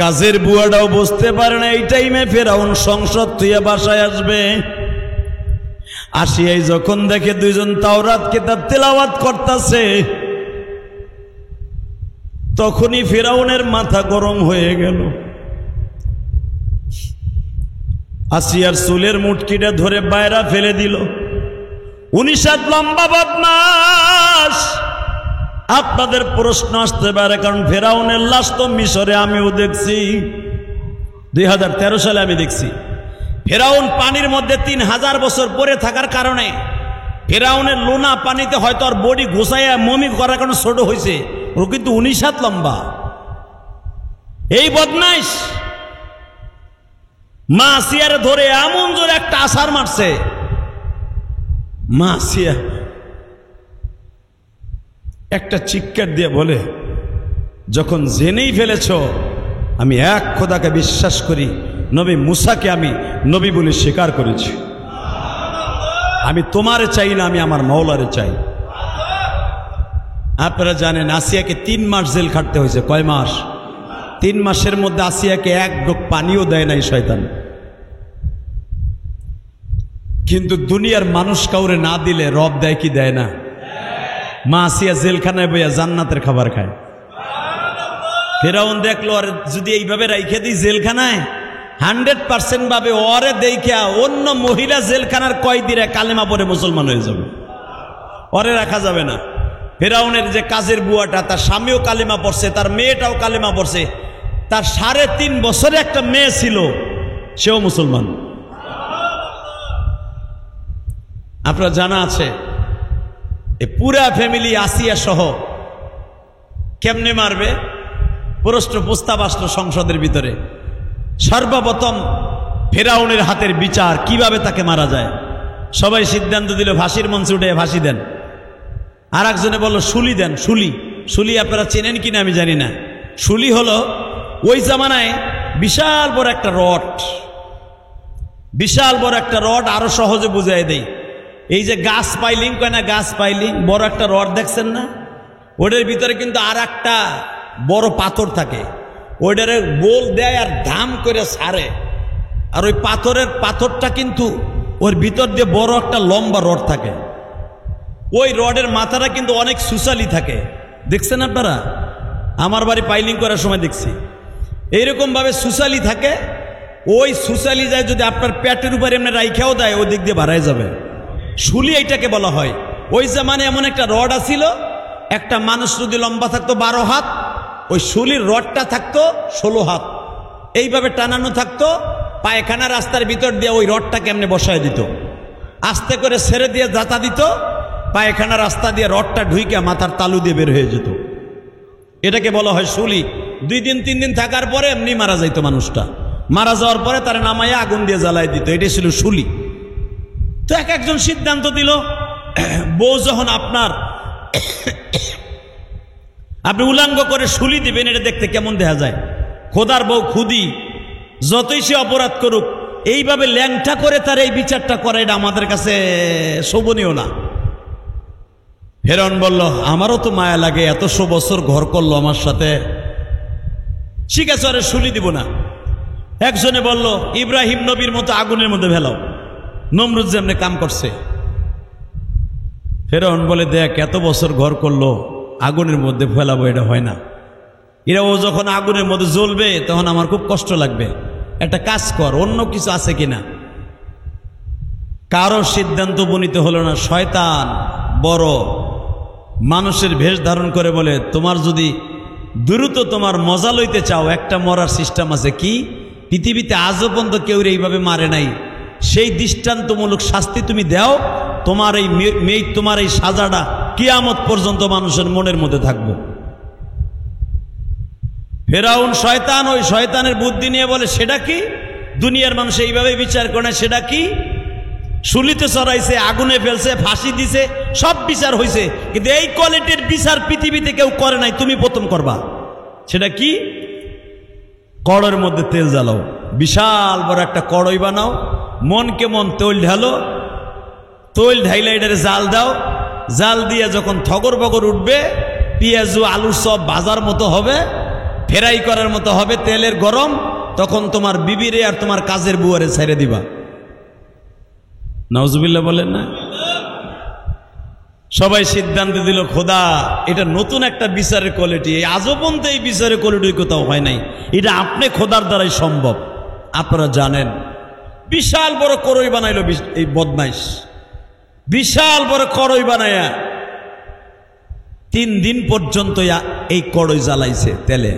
কাজের বুয়াটাও বুঝতে পারে না এই টাইমে ফেরাউন সংসদ থুইয়া বাসায় আসবে। আসিয়াই যখন দেখে দুইজন তাওরাত কিতাব তেলাওয়াত করতেছে, তখনই ফেরাউনের মাথা গরম হয়ে গেল। আসিয়ার চুলের মুটকিটা ধরে বাইরা ফেলে দিল। 19 হাত লম্বা বদমাশ। আপনাদের প্রশ্ন আসতে পারে, কারণ ফেরাউনের লাশ তো মিশরে আমিও দেখছি, 2013 সালে আমি দেখছি। ফেরাউন পানির মধ্যে 3000 বছর পরে থাকার কারণে ফেরাউনের লোনা পানিতে হয়তো আর বডি ঘুষাইয়া মমি করার কারণে ছোট হয়েছে, ও কিন্তু 19 হাত লম্বা। এই বদমাইশ মা আসিয়ারে ধরে এমন জোরে একটা আছাড় মারছে, মা আসিয়া একটা চিৎকার দিয়ে বলে, যখন জেনেই ফেলেছ আমি এক খোদাকে বিশ্বাস করি, নবী মুসাকে আমি নবী বলে স্বীকার করেছি, আমি তোমারে চাই না, আমি আমার মাওলারে চাই। আপনারা জানেন আসিয়াকে 3 মাস জেল খাটতে হয়েছে। কয় মাস? 3 মাসের মধ্যে আসিয়াকে এক ঢোক পানিও দেয় নাই শয়তান। কিন্তু দুনিয়ার মানুষ কাউরে না দিলে রব দেয় কি দেয় না? মা আসিয়া জেলখানায় বইয়া জান্নাতের খাবার খায়। ফেরাউন দেখলো আর যদি এইভাবে রাইখে দিই জেলখানায়, 100% ভাবে ওরে দেখা অন্য মহিলা জেলখানার কয়েদিরা কালেমা পড়ে মুসলমান হয়ে যাবে, ওরে রাখা যাবে না। ফেরাউনের যে কাজের বুয়াটা, তার স্বামীও কালেমা পড়ছে, তার মেয়েটাও কালেমা পড়ছে, তার 3.5 বছরে একটা মেয়ে ছিল, সেও মুসলমান। আপনার জানা আছে এ পুরা ফ্যামিলি আসিয়া সহ কেমনে মারবে? প্রস্তাব আসলো সংসদের ভিতরে। সর্বপ্রথম ফেরাউনের হাতের বিচার, কিভাবে তাকে মারা যায়। সবাই সিদ্ধান্ত দিল ফাঁসির মঞ্চে উঠে ফাঁসি দেন। আর একজনে বলল শুলি দেন। শুলি আপনারা চেনেন কিনা আমি জানি না। শুলি হলো ওই জামানায় বিশাল বড় একটা রড, বিশাল বড় একটা রড, আরো সহজে বুঝাই দেই, এই যে গাছ পাইলিং কয় না, গাছ পাইলিং বড় একটা রড দেখছেন না, ওটার ভিতরে কিন্তু আর একটা বড় পাথর থাকে, ওইটারে গোল দেয় আর ধাম করে ছাড়ে, আর ওই পাথরটা কিন্তু ওর ভিতর দিয়ে বড় একটা লম্বা রড থাকে, ওই রডের মাথাটা কিন্তু অনেক সুশালি থাকে, দেখছেন আপনারা? আমার বাড়ি পাইলিং করার সময় দেখছি এইরকম ভাবে সুশালি থাকে, ওই সুশালি যায় যদি আপনার পেটের উপরে এমনি রাইখাও দেয় ওই দিক দিয়ে বাড়ায় যাবে, শুলি এইটাকে বলা হয়। ওই জামানে এমন একটা রড আছিল, একটা মানুষ যদি লম্বা থাকতো 12 হাত, ওই শুলির রডটা থাকতো 16 হাত, এইভাবে টানানো থাকতো, পায়খানা রাস্তার ভিতর দিয়ে ওই রডটাকে এমনি বসায় দিত, আস্তে করে ছেড়ে দিয়ে যাতা দিত, পায়খানা রাস্তা দিয়ে রডটা ঢুইকে মাথার তালু দিয়ে বের হয়ে যেত, এটাকে বলা হয় শুলি। 2 দিন 3 দিন থাকার পরে এমনি মারা যাইত মানুষটা, মারা যাওয়ার পরে তার নামাইয়া আগুন দিয়ে জ্বালাই দিত, এটাই ছিল শুলি। তো একজন সিদ্ধান্ত দিল, বউ যখন আপনি উলাঙ্গ করে শুলি দিবেন, এটা দেখতে কেমন দেখা যায়, খোদার বউ খুদি যতই সে অপরাধ করুক এইভাবে ল্যাংটা করে তার এই বিচারটা করে, এটা আমাদের কাছে শোভনীয় না। ফেরাউন বলল, আমারও তো মায়া লাগে, এত 100 বছর ঘর করলো আমার সাথে, ঠিক আছে আরে শুলি দিব না। একজনে বলল, ইব্রাহিম নবীর মতো আগুনের মধ্যে ফেলাও, নমরুদ যেমনি কাম করছে। ফেরাউন বলে, দেখ এত বছর ঘর করলো, আগুনের মধ্যে ফেলাবো, এটা হয় না, এরা ও যখন আগুনের মধ্যে জ্বলবে তখন আমার খুব কষ্ট লাগবে, একটা কাজ কর, অন্য কিছু আছে কিনা। কারো সিদ্ধান্ত উপনীত হলো না। শয়তান বড় মানুষের ভেষ ধারণ করে বলে, তোমার যদি দ্রুত তোমার মজা লইতে চাও, একটা মরার সিস্টেম আছে, কি পৃথিবীতে আজও পর্যন্ত কেউ এইভাবে মারে নাই, সেই দৃষ্টান্তমূলক শাস্তি তুমি দাও, তোমার এই তোমার এই সাজাটা কিয়ামত পর্যন্ত মানুষের মনের মধ্যে থাকবো। ফেরাউন শয়তান, ওই শয়তানের বুদ্ধি নিয়ে বলে, সেটা কি? দুনিয়ার মানুষ এইভাবে বিচার করে না, সেটা কি? শুলিতে চড়াইছে, আগুনে ফেলছে, ফাঁসি দিছে, সব বিচার হয়েছে, কিন্তু এই কোয়ালিটির বিচার পৃথিবীতে কেউ করে নাই, তুমি প্রথম করবা। সেটা কি? কড়ের মধ্যে তেল জ্বালাও, বিশাল বড় একটা কড়াই বানাও, মনকে মন তৈল ঢালো, তৈল ঢাইলে এটারে জাল দাও, জাল দিয়ে যখন থগর বগর উঠবে, পেঁয়াজু আলু সব বাজার মতো হবে, ফেরাই করার মতো হবে, তেলের গরম, তখন তোমার বিবিরে আর তোমার কাজের বুয়ারে ছেড়ে দিবা। নাউজুবিল্লাহ বলেন না? সবাই সিদ্ধান্ত দিল, খোদা এটা নতুন একটা বিচারের কোয়ালিটি, এই আজও পর্যন্ত এই বিচারের কোয়ালিটি কোথাও হয় নাই, এটা আপনি খোদার দ্বারাই সম্ভব। আপনারা জানেন বিশাল বড় কড়ই বানাইলো এই বদমাইশ, বিশাল বড় কড়ই বানায়া 3 দিন পর্যন্ত এই কড়ই জ্বালাইছে তেলে।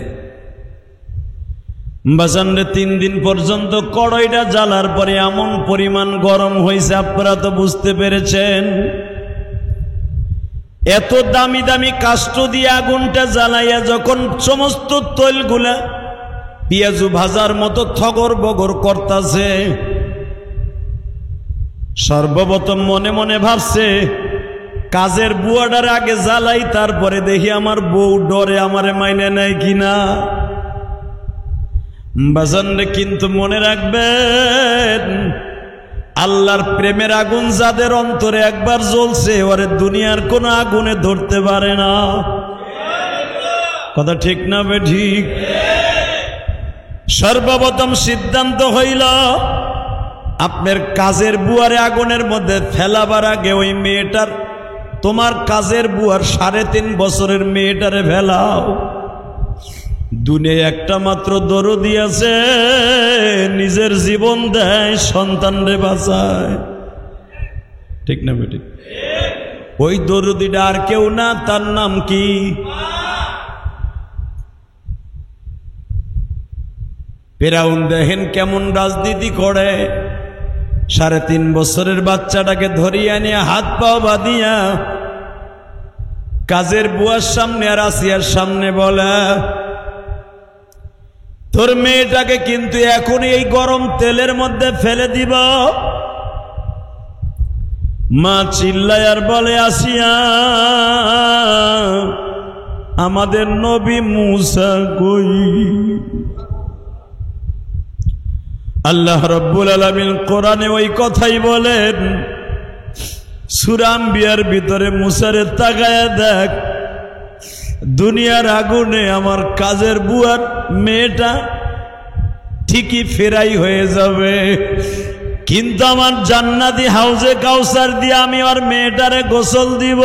বাজানরে 3 দিন পর্যন্ত কড়ইটা জ্বালার পরে এমন পরিমাণ গরম হয়েছে, আপনারা তো বুঝতে পেরেছেন। এত দামি দামি কাষ্ঠ দিয়ে আগুনটা জ্বালাইয়া যখন সমস্ত তৈলগুলা পেঁয়াজু ভাজার মতো থগর বগর করতাছে, সর্বপ্রথম মনে মনে ভাবছে, কাজের বুয়াটার আগে জ্বালাই, তারপরে দেখি আমার বউ ডরে আমারে মাইনে নেয় কিনা। বাজানরে কিন্তু মনে রাখবেন, আল্লাহর প্রেমের আগুন যাদের অন্তরে একবার জ্বলছে, ওরে দুনিয়ার কোন আগুনে ধরতে পারে না। কথা ঠিক না বে ঠিক? সর্বপ্রথম সিদ্ধান্ত হইল, আপনার কাজের বুয়ারে আগুনের মধ্যে ফেলাবার আগে ওই মেয়েটার, তোমার কাজের বুয়ার 3.5 বছরের মেয়েটারে ফেলাও। দুনিয়ায় একটা মাত্র দরদি আছে, নিজের জীবন দেয় সন্তানরে বাঁচায়। ঠিক না বেটি? ওই দরদিটা আর কেউ না, তার নাম কি? ফেরাউন দেখেন কেমন রাজনীতি করে, 3.5 বছরের বাচ্চাটাকে ধরিয়া নিয়ে হাত পাও বাঁধিয়া কাজের বুয়ার সামনে আর আসিয়ার সামনে বলে, তোর মেয়েটাকে কিন্তু এখনই এই গরম তেলের মধ্যে ফেলে দিব। মা চিল্লায় আর বলে, আসিয়া আমাদের নবী মুসা কই? আল্লাহ রাব্বুল আলামিন কোরআনে ওই কথাই বলেন, সূরা আম্বিয়ার ভিতরে মুসারে তাকায়া দেখ, দুনিয়ার আগুনে আমার কাজের বুয়ার মেয়েটা ঠিকই ফেরাই হয়ে যাবে, কিন্তু আমার জান্নাতি হাউজে কাউসার দিয়ে আমি আর মেয়েটারে গোসল দিব।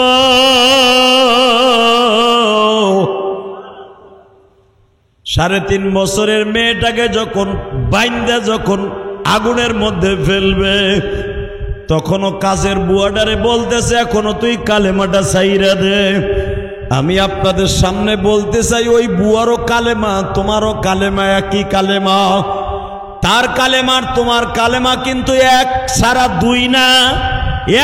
3.5 বছরের মেয়েটাকে যখন বাইন্দা যখন আগুনের মধ্যে ফেলবে, তখনও কাজের বুয়াটারে বলতেছে এখনো তুই কালেমাটা ছাইরা দে। আমি আপনাদের সামনে বলতে চাই, ওই বুয়ারও কালেমা তোমারও কালেমা একই কালেমা। তার কালেমার তোমার কালেমা কিন্তু এক সারা দুই না,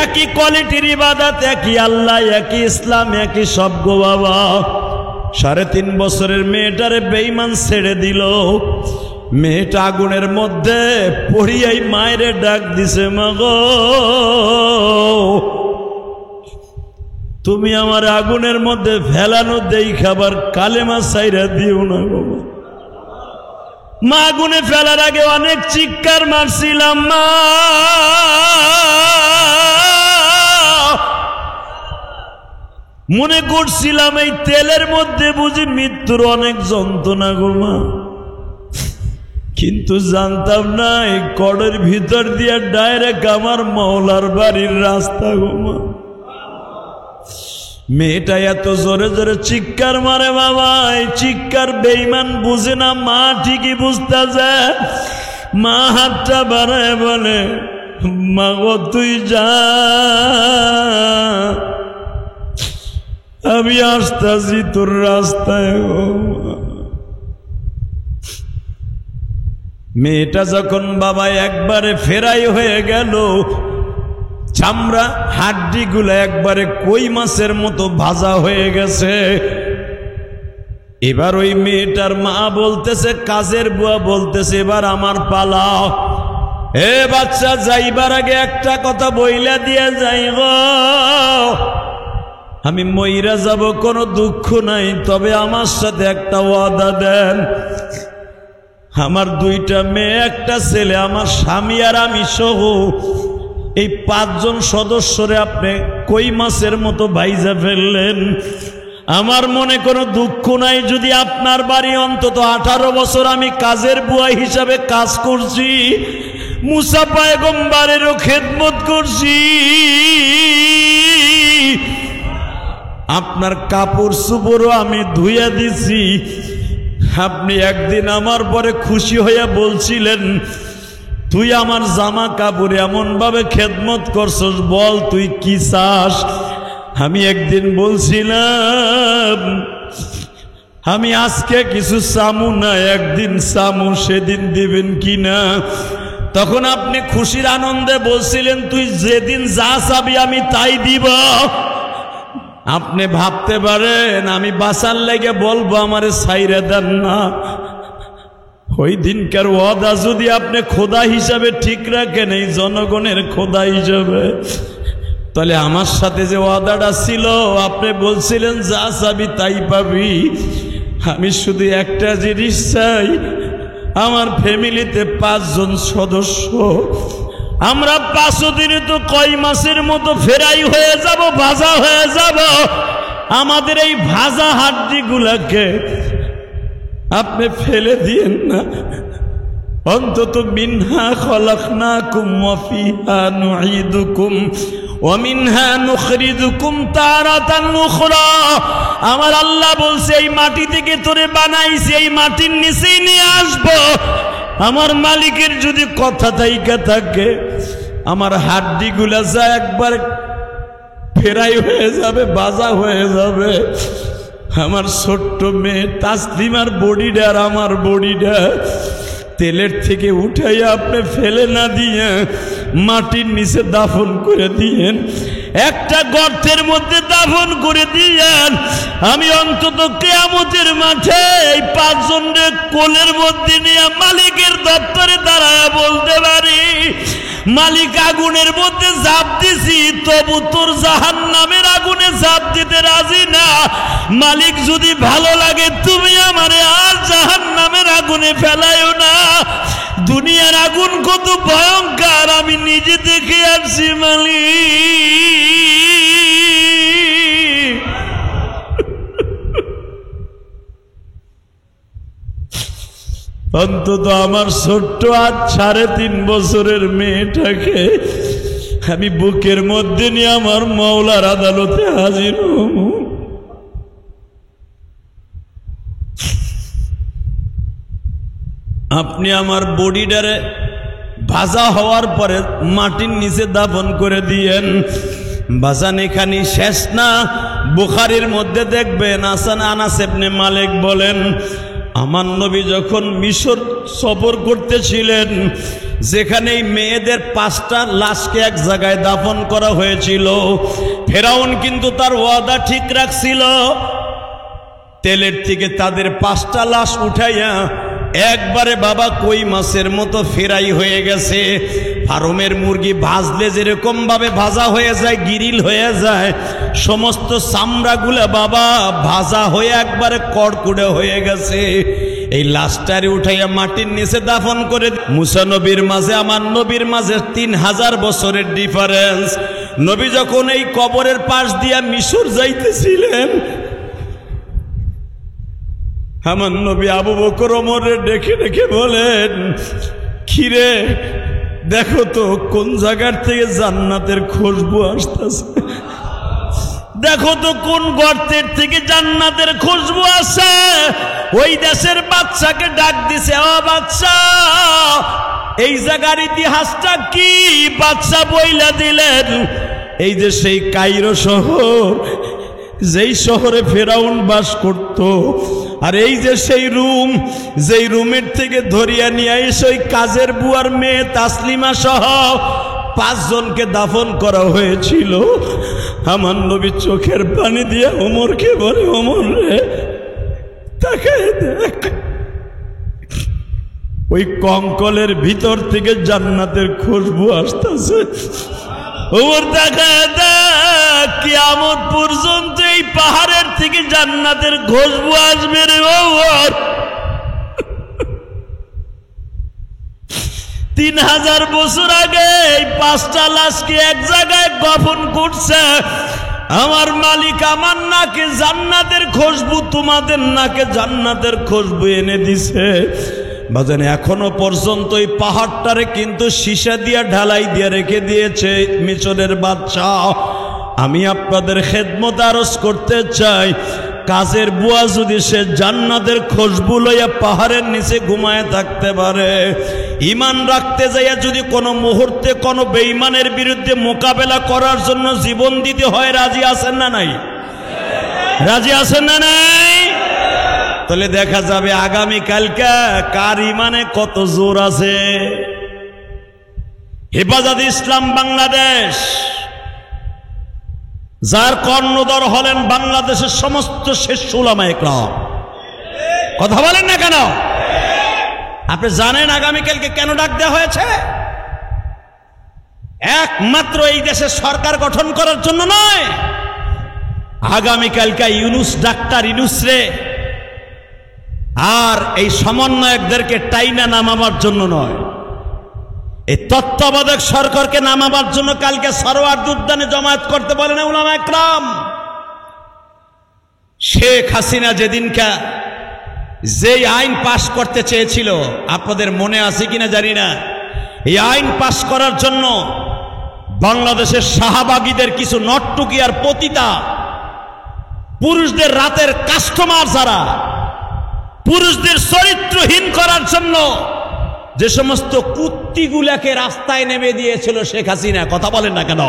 একই কোয়ালিটির ইবাদত, একই আল্লাহ, একই ইসলাম, একই সব গো বাবা। 3.5 বছরের মেয়েটারে বেঈমান ছেড়ে দিল। মেয়েটা আগুনের মধ্যে পড়িয়াই মায়েরে ডাক দিছে, মা গো তুমি আমার আগুনের মধ্যে ফেলানো দেই খাবার কালেমা ছাইরা দিও না গো। মা আগুনে ফেলার আগে অনেক চিৎকার মারছিলাম, মা মনে করছিলাম এই তেলের মধ্যে বুঝি মৃত্যুর অনেক যন্ত্রণা গো মা, কিন্তু জানতাম না এই কড়ের ভিতর দিয়ে ডাইরেক্ট আমার মওলার বাড়ির রাস্তা গো মা। মেয়েটা এত জোরে জোরে চিৎকার মারে বাবা, এই চিৎকার বেঈমান বুঝে না, মা ঠিকই বুঝতে যায়। মা হাতটা বাড়ায় বলে, মা গো তুই যা, আমি আসতাছি তোর রাস্তায়। মেয়েটা যখন বাবা একবারে ফেরাই হয়ে গেল, চামড়া হাড্ডিগুলো একবারে কই মাছের মতো ভাজা হয়ে গেছে। এবার ওই মেয়েটার মা বলতেছে, কাজের বুয়া বলতেছে, এবার আমার পালা। এ বাচ্চা, যাইবার আগে একটা কথা বইলা দিয়ে যাই গো, আমি মইরা যাব কোনো দুঃখ নাই, তবে আমার সাথে একটা ওয়াদা দেন। আমার 2টা মেয়ে একটা ছেলে, আমার স্বামী আর আমি সহ এই 5 জন সদস্যরে আপনি কই মাছের মতো ভাইজা ফেললেন। আমার মনে কোনো দুঃখ নাই, যদি আপনার বাড়ি অন্তত 18 বছর আমি কাজের বুয়া হিসাবে কাজ করছি, মুসা পয়গম্বরেরও খেদমত করছি, আপনার কাপড় চোপড়ও আমি ধুইয়া দিছি। আপনি একদিন আমার পরে খুশি হইয়া বলছিলেন, তুই আমার জামা কাপড় এমন ভাবে খেদমত করছস, বল তুই কি চাস। আমি একদিন বলছিলাম আমি আজকে কিছু চামু না, একদিন চামু, সেদিন দিবেন কি না। তখন আপনি খুশির আনন্দে বলছিলেন, তুই যেদিন যা চাবি আমি তাই দিব। আপনি ভাবতে পারেন আমি বাঁচার লেগে বলবো আমারে ছাইরে দেন না। ওই দিনকার ওয়াদা যদি আপনি খোদা হিসাবে ঠিক রাখেন, এই জনগণের খোদা হিসাবে, তাহলে আমার সাথে যে ওয়াদাটা ছিল, আপনি বলছিলেন যা চাবি তাই পাবি। আমি শুধু একটা জিনিস চাই, আমার ফ্যামিলিতে 5 জন সদস্য, আমরা 5 দিনে তো কই মাছের মতো ফেরাই হয়ে যাব, ভাজা হয়ে যাব। আমাদের এই ভাজা হাড্ডিগুলাকে আপনি ফেলে দিয়েন না, অন্তত মিনহা খলাকনাকুম ওয়া ফিহা নুঈদুকুম ওয়া মিনহা নুখরিজুকুম তারাতান উখরা। আমার আল্লাহ বলছে, এই মাটি থেকে তোরে বানাইছি, এই মাটির নিচেই নিয়ে আসবো। আমার মালিকের যদি কথা থাইকা থাকে, আমার হাড্ডিগুলা যা একবার ফেরাই হয়ে যাবে, বাজা হয়ে যাবে। আমার ছোট্ট মেয়ে তাসলিমার বডিটা আর আমার বডিটা তেলের থেকে উঠাইয়া আপনি ফেলে না দিয়ে মাটির নিচে দাফন করে দিয়েন, একটা গর্তের মধ্যে দাফন করে দিয়েন। আমি অন্তত কিয়ামতের মাঠে এই 5 জনের কোলের মধ্যে নিয়ে মালিকের দপ্তরে দাঁড়ায় বলতে পারি, মালিক আগুনের মধ্যে ঝাঁপ দিছি, তবু তোর জাহান্নামের আগুনে ঝাঁপ দিতে রাজি না। মালিক যদি ভালো লাগে তুমি আমারে আর জাহান্নামের আগুনে ফেলায়ও না। দুনিয়ার আগুন কত ভয়ঙ্কর আমি নিজে দেখে আসছি মালিক। অন্তত আমার ছোট্ট আজ 3.5 বছরের মেয়েটাকে আমি বুকের মধ্যে নিয়ে আমার মাওলার আদালতে হাজির হব। আপনি আমার বডিটারে ভাজা হওয়ার পরে মাটির নিচে দাফন করে দিয়েন। বাজান এখানে শেষ না, বুখারীর মধ্যে দেখবেন হাসান আনাস ইবনে মালিক বলেন, আমার নবী যখন মিশর সফর করতেছিলেন, যেখানে মেয়েদের 5টা লাশকে এক জায়গায় দাফন করা হয়েছিল, ফেরাউন কিন্তু তার ওয়াদা ঠিক রাখছিল। তেলের থেকে তাদের 5টা লাশ উঠাইয়া একবারে বাবা কই মাছের মতো ফেরাই হয়ে গেছে। ফার্মের মুরগি ভাজলে যেরকম ভাবে ভাজা হয়ে যায়, গিরিল হয়ে যায়, সমস্ত চামড়াগুলা বাবা ভাজা হয়ে একবারে কড়কুড়ে হয়ে গেছে। এই লাশটারে উঠাইয়া মাটির নিচে দাফন করে। মুসা নবীর মাঝে আমার নবীর মাঝে 3000 বছরের ডিফারেন্স। নবী যখন এই কবরের পাশ দিয়া মিশর যাইতেছিলেন, আমার নবী আবু বকর ওমরে ডেকে ডেকে বলেন, কিরে দেখো তো কোন জায়গার থেকে জান্নাতের খুশবু আসতেছে, দেখো তো কোন গর্তের থেকে জান্নাতের খুশবু আসে। ওই দেশের বাদশাকে ডাক দিছে, ও বাদশা এই জায়গার ইতিহাসটা কি? বাদশা বইলা দিলেন, এই যে সেই কায়রো শহর, যেই শহরে ফেরাউন বাস করত, আর এই যে সেই রুম, যেই রুমের থেকে ধরিয়া নিয়ে এসে ওই কাজের বুয়ার মেয়ে তাসলিমা সহ 5 জনকে দাফন করা হয়েছিল। আমার নবী চোখের পানি দিয়ে ওমরকে বলে, ওমর রে তাকায় দেখ, ওই কঙ্কলের ভিতর থেকে জান্নাতের খুশবু আসতেছে। ওমর তাকায় দেখ, কিয়ামত পর্যন্ত এই পাহাড়ের থেকে জান্নাতের খুশবু আসবে রে ওমর। 3000 বছর আগে এই 5টা লাশকে এক জায়গায় গোপন করছে আমার মালিক। আমার নাকে জান্নাতের খুশবু, তোমাদের নাকে জান্নাতের খুশবু এনে দিছে। বাজান এখনো পর্যন্ত এই পাহাড়টারে কিন্তু সীসা দিয়া ঢালাই দিয়ে রেখে দিয়েছে মিশরের বাদশাহ। আমি আপনাদের খেদমত আরজ করতে চাই, কাজের বুয়া যদি সে জান্নাতের খুশবু লইয়া পাহাড়ের নিচে ঘুমায় থাকতে পারে, ঈমান রাখতে যাইয়া যদি কোনো মুহূর্তে কোনো বেঈমানের বিরুদ্ধে মোকাবেলা করার জন্য জীবন দিতে হয়, রাজি আছেন না নাই? রাজি আছেন না নাই? তাহলে দেখা যাবে আগামী কালকে কার ঈমানে কত জোর আছে। হেফাজত ইসলাম বাংলাদেশ, যার কর্ণধর হলেন বাংলাদেশের সমস্ত শীর্ষ উলামায়ে কেরাম। কথা বলেন না কেন? আপনি জানেন আগামীকালকে কেন ডাক দেওয়া হয়েছে? একমাত্র এই দেশের সরকার গঠন করার জন্য নয়, আগামীকালকে ইউনূস, ডাক্তার ইউনূস রে আর এই সমন্বয়কদেরকে টাইনা নামাবার জন্য নয়, এই তত্ত্বাবধায়ক সরকারকে নামাবার জন্য কালকে সরওয়ার্দী উদ্যানে জমায়েত করতে বলেন উলামায়ে কেরাম। শেখ হাসিনা যেদিনকা যে আইন পাশ করতে চেয়েছিল, আপনাদের মনে আছে কিনা জানি না, এই আইন পাশ করার জন্য বাংলাদেশের শাহবাগীদের কিছু নটটুকি আর পতিতা পুরুষদের রাতের কাস্টমার, যারা পুরুষদের চরিত্রহীন করার জন্য যে সমস্ত কুত্তিগুলাকে রাস্তায় নেমে দিয়েছিল শেখ হাসিনা। কথা বলেন না কেন?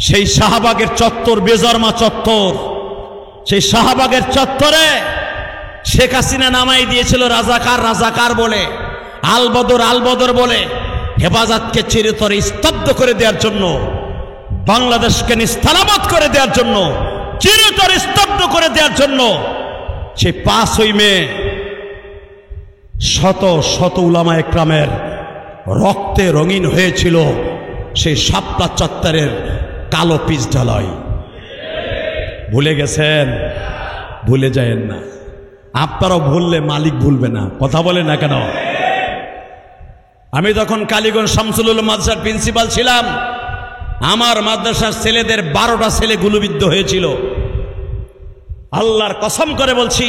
সেই শাহবাগের চত্বর, বেজরমা চত্বর, সেই শাহবাগের চত্বরে শেখ হাসিনা নামাই দিয়েছিল রাজাকার রাজাকার বলে, আলবদর আলবদর বলে, হেফাজতকে চিরতরে স্তব্ধ করে দেওয়ার জন্য, বাংলাদেশকে নিস্তালাবত করে দেওয়ার জন্য, চিরতরে স্তব্ধ করে দেওয়ার জন্য সেই 5ই মে শত শত উলামায়ে কেরামের রক্তে রঙিন হয়েছিল সেই শাপলা চত্বরের কালো পিচ ঢালাই। ভুলে গেছেন? ভুলে যায়েন না। আপনারাও ভুললে মালিক ভুলবে না। কথা বলেন না কেন? আমি তখন কালীগঞ্জ শামসুল উলুম মাদ্রাসার প্রিন্সিপাল ছিলাম। আমার মাদ্রাসার ছেলেদের 12টা ছেলে গুলিবিদ্ধ হয়েছিল। আল্লাহর কসম করে বলছি,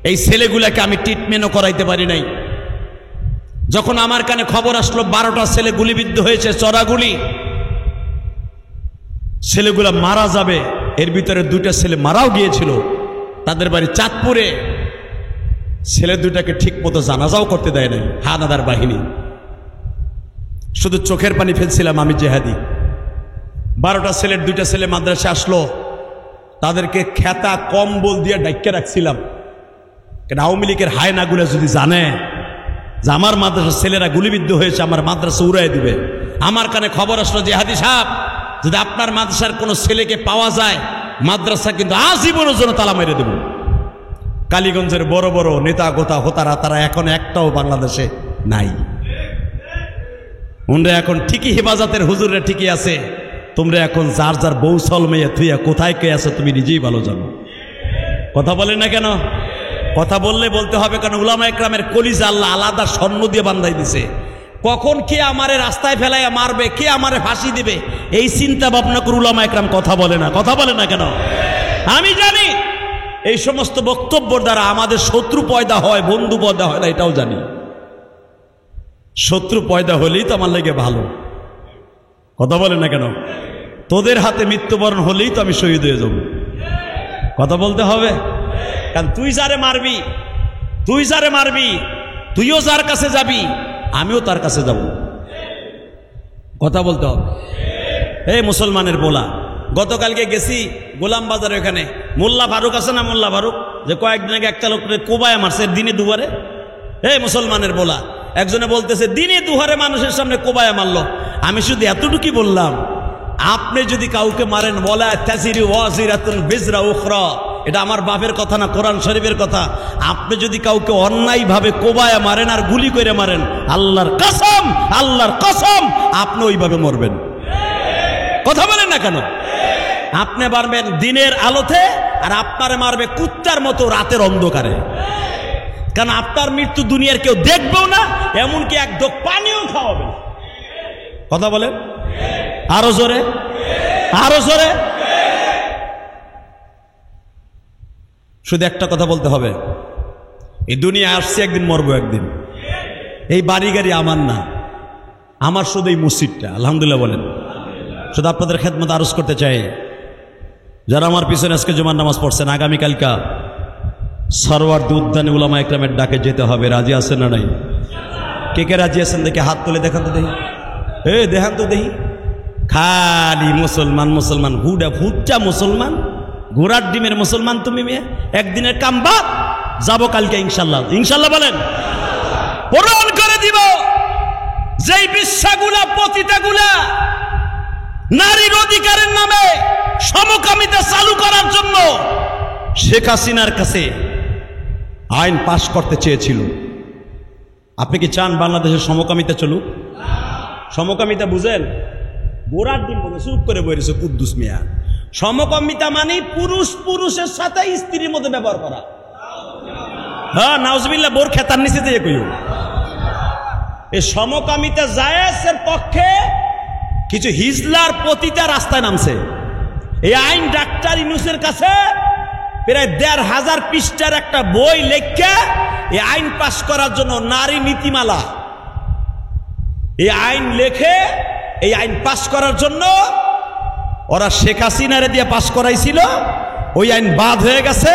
এই ছেলেগুলাকে আমি ট্রিটমেন্টও করাইতে পারি নাই। যখন আমার কানে খবর আসলো 12টা ছেলে গুলিবিদ্ধ হয়েছে, চড়াগুলি, ছেলেগুলা মারা যাবে, এর ভিতরে 2টা ছেলে মারাও গিয়েছিল। তাদের বাড়ি চাঁদপুরে। ছেলে 2টাকে ঠিক মতো জানাজাও করতে দেয় নাই হানাদার বাহিনী। শুধু চোখের পানি ফেলছিলাম আমি জেহাদি। 12টা ছেলের 2টা ছেলে মাদ্রাসা আসলো, তাদেরকে খেতা কম্বল দিয়ে ডাইক্যা রাখছিলাম। কেন আওয়ামী লীগের হায়নাগুলো যদি জানে যে আমার মাদ্রাসার ছেলেরা গুলিবিদ্ধ হয়েছে, আমার মাদ্রাসা উড়াই দিবে। আমার কানে খবর আসলো, জেহাদি সাহেব, যদি আপনার মাদ্রাসার কোনো ছেলেকে পাওয়া যায়, মাদ্রাসা কিন্তু আজীবনের জন্য তালা মেরে দেব। কালীগঞ্জের বড় বড় নেতা গোতা হোতারা তারা এখন একটাও বাংলাদেশে নাই। উনরা এখন ঠিকই হেফাজতের হুজুররা ঠিকই আছে। তোমরা এখন যার যার বৌসল মেয়ে থুইয়া কোথায় কে আছো তুমি নিজেই ভালো জানো। কথা বলেন না কেন? কথা বললে বলতে হবে, কারণ উলামা একরামের কলিজা আল্লাহ আলাদা স্বর্ণ দিয়ে বান্ধাই দিছে। কখন কে আমারে রাস্তায় ফেলাইয়া মারবে, কে আমারে ফাঁসি দিবে, এই চিন্তা ভাবনা করে উলামা একরাম কথা বলে না। কথা বলে না কেন? আমি জানি এই সমস্ত বক্তব্যের দ্বারা আমাদের শত্রু পয়দা হয়, বন্ধু পয়দা হয় না, এটাও জানি। শত্রু পয়দা হলেই তো আমার লেগে ভালো। কথা বলে না কেন? তোদের হাতে মৃত্যুবরণ হলেই তো আমি শহীদ হয়ে যাব। কথা বলতে হবে, কারণ তুই যারে মারবি, তুইও যার কাছে যাবি, আমিও তার কাছে যাব। কথা বলতে হবে। এই মুসলমানের বলা, গতকালকে গেছি গোলাম বাজারে, ওখানে মোল্লা ফারুক আছে না, মোল্লা ফারুক, যে কয়েকদিন আগে একটা লোক কোবায় মারছে দিনে দুবারে। এই মুসলমানের বলা, একজনে বলতেছে দিনে দুহারে মানুষের সামনে কোবায় মারলো। আমি শুধু এতটুকুই বললাম, আপনি যদি কাউকে মারেন, বলা তাজিরি ওয়াজিরাতুন বিজরা উখরা, এটা আমার বাপের কথা না, কোরআন শরীফের কথা। আপনি যদি কাউকে অন্যায়ভাবে কোবায়া মারেন আর গুলি করে মারেন, আল্লাহর কসম আপনি ওইভাবে মরবেন। কথা বলেন না কেন? আপনি মারবেন দিনের আলোতে, আর আপনারে মারবে কুত্তার মতো রাতের অন্ধকারে। কারণ আপনার মৃত্যু দুনিয়ার কেউ দেখবেও না, এমনকি এক ঢোক পানিও খাওয়াবে না। কথা বলেন আরো জোরে, আরো জোরে। শুধু একটা কথা বলতে হবে, এই দুনিয়া আসছে একদিন, মরবো একদিন। এই বাড়ি গাড়ি আমার না, আমার শুধু এই মসজিদটা। আলহামদুলিল্লাহ বলেন। শুধু আপনাদের খেদমত আরজ করতে চাই, যারা আমার পিছনে আজকে জুমার নামাজ পড়ছেন, আগামীকালকা সরওয়ার্দী উদ্যানে উলামা একরামের ডাকে যেতে হবে। রাজি আছেন না নাই? কে কে রাজি আছেন দেখে হাত তুলে দেখান তো দেখি। দেখান তো দেখি। খালি মুসলমান মুসলমান, হুচ্চা মুসলমান, ঘোড়ার ডিমের মুসলমান। তুমি মেয়ে একদিনের কাম বাদ, যাবো কালকে ইনশাল্লাহ। ইনশাল্লাহ বলেন। প্রমাণ করে দিব যেই বিশ্বাগুলা পতিতাগুলা নারীর অধিকারের নামে সমকামিতা চালু করার জন্য শেখ হাসিনার কাছে আইন পাশ করতে চেয়েছিল। আপনি কি চান বাংলাদেশের সমকামিতা চলুক? সমকামিতা বুঝেন? গোড়ার ডিম বলে চুপ করে বলেছে কুদ্দুস মিয়া। সমকামিতা মানে পুরুষ পুরুষের সাথে স্ত্রীর মধ্যে ব্যবহার করা। হ্যাঁ, নাউজুবিল্লাহ, বোর খেতার নিচে দিয়ে কইও। এই সমকামিতা জায়েজের পক্ষে কিছু হিজলার পতিতা রাস্তায় নামছে। এই আইন ডাক্তার ইউনূসের কাছে প্রায় ১৫০০ পৃষ্ঠার একটা বই লেখা এই আইন পাশ করার জন্য, নারী নীতিমালা, এই আইন লেখে এই আইন পাশ করার জন্য ওরা শেখ হাসিনারে দিয়ে পাশ করাইছিল। ওই আইন বাদ হয়ে গেছে,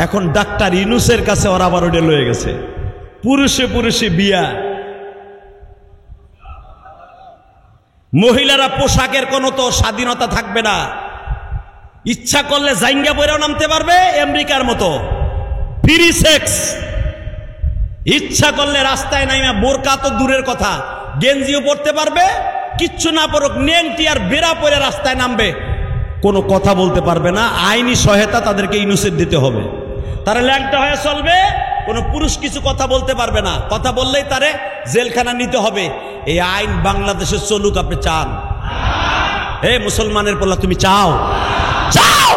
এখন ডাক্তার ইউনূসের কাছে ওরা আবার ওটা লয়ে গেছে। পুরুষে পুরুষে বিয়া, মহিলারা পোশাকের কোনো তো স্বাধীনতা থাকবে না। ইচ্ছা করলে জাইঙ্গা পরেও নামতে পারবে আমেরিকার মতো, ফ্রি সেক্স। ইচ্ছা করলে রাস্তায় নাইমা, বোরকা তো দূরের কথা, গেঞ্জিও পরতে পারবে, কিচ্ছু না পরুক নেংটি আর বেড়া পরে রাস্তায় নামবে, কোনো কথা বলতে পারবে না। আইনি সহায়তা তাদেরকে ইউনূসের দিতে হবে। তারা ল্যাংটা হয়ে চলবে, কোনো পুরুষ কিছু কথা বলতে পারবে না, কথা বললেই তারে জেলখানা নিতে হবে। এই আইন বাংলাদেশে চলুক আপনি চান? মুসলমানের পোলা তুমি চাও? চাও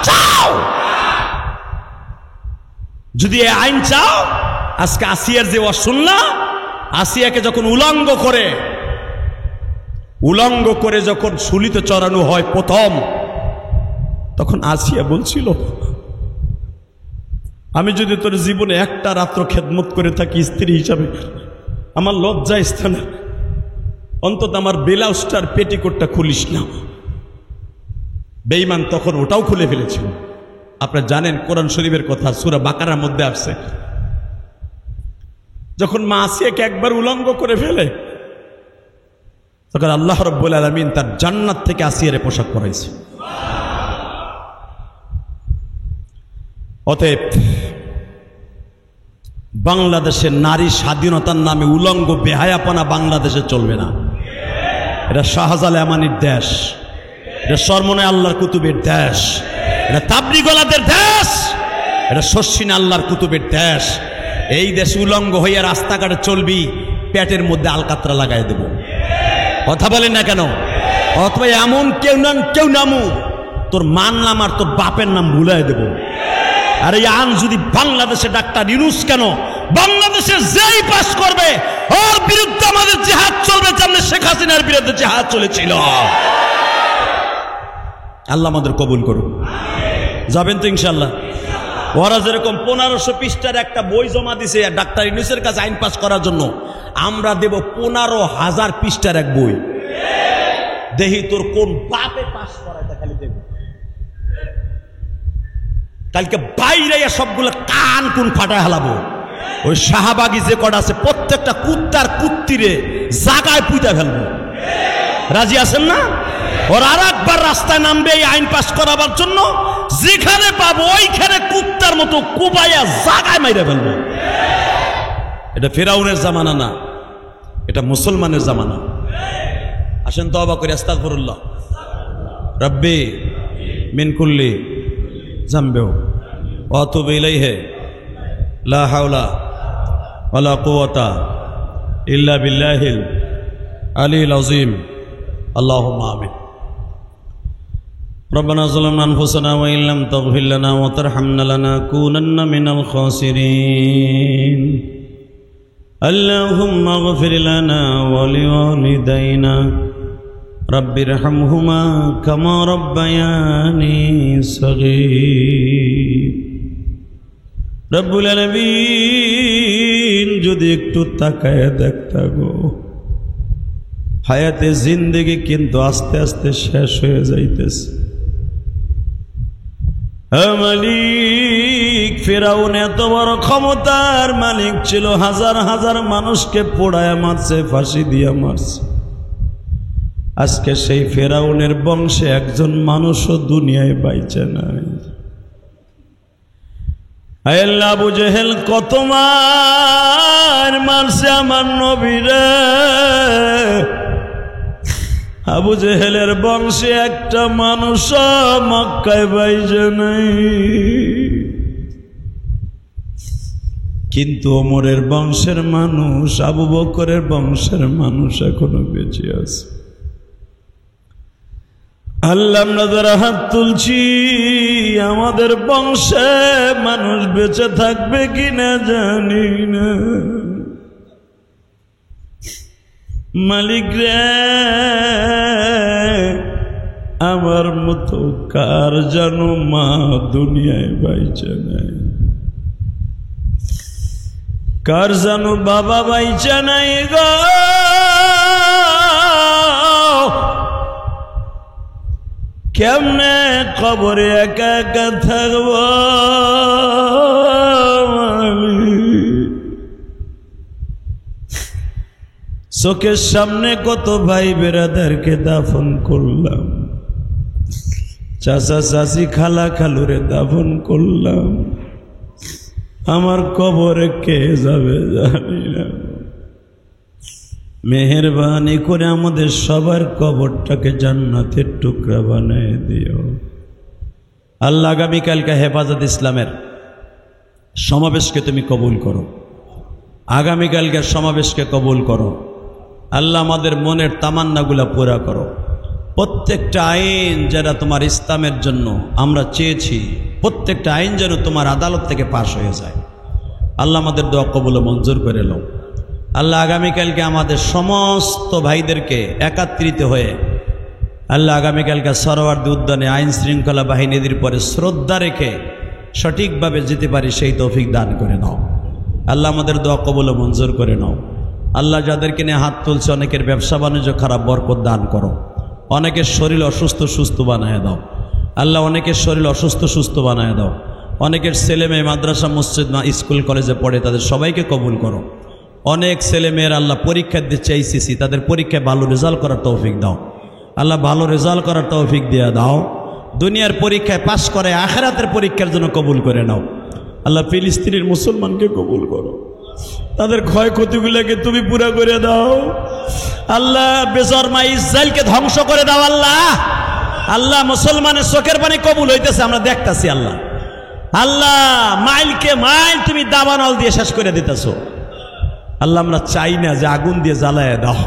চাও? যদি এই আইন চাও, আজকে আসিয়ার যে শুনলা, আসিয়াকে যখন উলঙ্গ করে যখন শুলিতে চড়ানো হয় প্রথম, তখন আসিয়া বলছিল, আমি যদি তোর জীবনে একটা রাত্র খেদমত করে থাকি স্ত্রী হিসাবে, আমার লজ্জা স্থানে অন্তত আমার ব্লাউজটার পেটিকোটটা খুলিস না। বেঈমান তখন ওটাও খুলে ফেলেছিল। আপনারা জানেন কোরআন শরীফের কথা সূরা বাকারার মধ্যে আসছে, যখন মা আসিয়াকে একবার উলঙ্গ করে ফেলে, তখন আল্লাহ রাব্বুল আলামিন তার জান্নাত থেকে আসিয়ারে পোশাক পরাইছে। অতএব বাংলাদেশের নারী স্বাধীনতার নামে উলঙ্গ বেহায়াপনা বাংলাদেশে চলবে না। এটা শাহজালাল আমানির দেশ, এটা সরমনে আল্লাহর কুতুবের দেশ, এটা তাবলিগওয়ালাদের দেশ, এটা শর্ষিনে আল্লাহর কুতুবের দেশ। এই দেশে উলঙ্গ হইয়া রাস্তাঘাটে চলবি, পেটের মধ্যে আলকাতরা লাগাই দেব। কথা বলেন না কেন? অথবা এমন কেউ নামু, তোর মান নাম আর তোর বাপের নাম ভুলাই দেব। আর এই আইন যদি বাংলাদেশে ডাক্তার ইউনূস কেন, বাংলাদেশে যেই পাস করবে ওর বিরুদ্ধে আমাদের জিহাদ চলবে, যেমন শেখ হাসিনার বিরুদ্ধে জিহাদ চলেছিল। আল্লাহ আমাদের কবুল করুন। যাবেন তো ইনশাল্লাহ? ওরা যেরকম 1500 পৃষ্ঠার একটা বই জমা দিছে ডাক্তার ইউনূসের কাছে আইন পাস করার জন্য, আমরা দেব 15,000 পৃষ্ঠার এক বই। দেখি তোর কোন বাপে পাস করায়, খালি দেব। কালকে বাইরে সবগুলো কান কোন ফাটায় হালাবো। ওই শাহবাগী যে কটা আছে প্রত্যেকটা কুত্তার কুত্তিরে জাগায় পুঁতা ফেলবো। রাজি আছেন না? ওর আর একবার রাস্তায় নামবে এই আইন পাস করাবার জন্য, যেখানে পাবো ওইখানে কুত্তার মতো কুবাইয়া জাগায় মাইরা ফেলবো। এটা ফিরাউনের জামানা না, এটা মুসলমানের জামানা। আসেন তওবা করি, আস্তাগফিরুল্লাহ রব্বি মিন কুল্লি জামবিহি ওয়া আতুবু ইলাইহি লা হাওলা ওয়ালা কুওয়াতা ইল্লা বিল্লাহিল আলিয়্যিল আযীম। আল্লাহুম্মা আমিন। ربنا ظلمنا أنفسنا وإن لم تغفر لنا وترحمنا لنكونن من الخاسرين. اللهم اغفر لنا ولوالدينا رب ارحمهما كما ربياني صغير. রব্বুল আলামিন যদি একটু তাকায় দেখতা গো, হায়াতে জিন্দেগি কিন্তু আস্তে আস্তে শেষ হয়ে যাইতেছে। মালিক, ফিরাউন এত বড় ক্ষমতার মালিক ছিল, হাজার হাজার মানুষকে পোড়ায় মারছে, ফাঁসি দিয়া মারছে। আজকে সেই ফিরাউনের বংশে একজন মানুষও দুনিয়ায় বাইচে নাই। আল্লাহ, আবু জেহেল কত মার মারছে আমার নবীরে। আবু জেহেলের বংশে একটা মানুষ মক্কায় বাইজে নাই, কিন্তু ওমরের বংশের মানুষ, আবু বকরের বংশের মানুষ এখনো বেঁচে আছে। আল্লাহ, আমরা যারা হাত তুলছি, আমাদের বংশে মানুষ বেঁচে থাকবে কিনা জানি না। মালিক রে, আমার মতো কার জানো মা দুনিয়ায় বাইচে নাই, কার জানো বাবা বাইচে নাই গো। কেমনে কবরে একা একা থাকব? চোখের সামনে কত ভাই বেরাদারকে দাফন করলাম, চাচা চাচি খালা খালুরে দাফন করলাম, আমার কবরে কে যাবে জানি না। মেহেরবানি করে আমাদের সবার কবরটাকে জান্নাতের টুকরা বানিয়ে দিও আল্লাহ। আগামীকালকে হেফাজত ইসলামের সমাবেশকে তুমি কবুল করো, আগামীকালকের সমাবেশকে কবুল করো। আল্লাহ আমাদের মনের তামান্নাগুলা পুরা করো। প্রত্যেকটা আইন যারা তোমার ইসলামের জন্য আমরা চেয়েছি, প্রত্যেকটা আইন যেন তোমার আদালত থেকে পাশ হয়ে যায়। আল্লাহ আমাদের দোয়া কবুল ও মঞ্জুর করে নাও। আল্লাহ আগামীকালকে আমাদের সমস্ত ভাইদেরকে একত্রিত হয়ে আল্লাহ আগামীকালকে সরোয়ার্দী উদ্যানে আইন শৃঙ্খলা বাহিনীদের পরে শ্রদ্ধা রেখে সঠিকভাবে যেতে পারি সেই তৌফিক দান করে নাও। আল্লাহ আমাদের দোয়া কবুল ও মঞ্জুর করে নাও। আল্লাহ যাদেরকে নিয়ে হাত তুলছে অনেকের ব্যবসা বাণিজ্য খারাপ, বরকত দান করো। অনেকের শরীর অসুস্থ সুস্থ বানায় দাও আল্লাহ, অনেকের শরীর অসুস্থ সুস্থ বানায় দাও। অনেকের ছেলে মেয়ে মাদ্রাসা মসজিদ স্কুল কলেজে পড়ে, তাদের সবাইকে কবুল করো। অনেক ছেলে মেয়ের আল্লাহ পরীক্ষা দিচ্ছে এইচএসসি, তাদের পরীক্ষায় ভালো রেজাল্ট করার তৌফিক দাও আল্লাহ, ভালো রেজাল্ট করার তৌফিক দিয়ে দাও। দুনিয়ার পরীক্ষায় পাশ করে আখিরাতের পরীক্ষার জন্য কবুল করে নাও আল্লাহ। ফিলিস্তিনের মুসলমানকে কবুল করো, তাদের ক্ষয়ক্ষতিগুলোকে তুমি পুরা করে দাও আল্লাহ। বেজরমা ইসরায়েলকে ধ্বংস করে দাও আল্লাহ। আল্লাহ মুসলমানের চোখের পানি কবুল হইতেছে, আমরা দেখতাছি আল্লাহ। আল্লাহ মাইলকে মাইল তুমি দাবানল দিয়ে শেষ করে দিতেছো আল্লাহ। আমরা চাই না যে আগুন দিয়ে জ্বালায় দাও,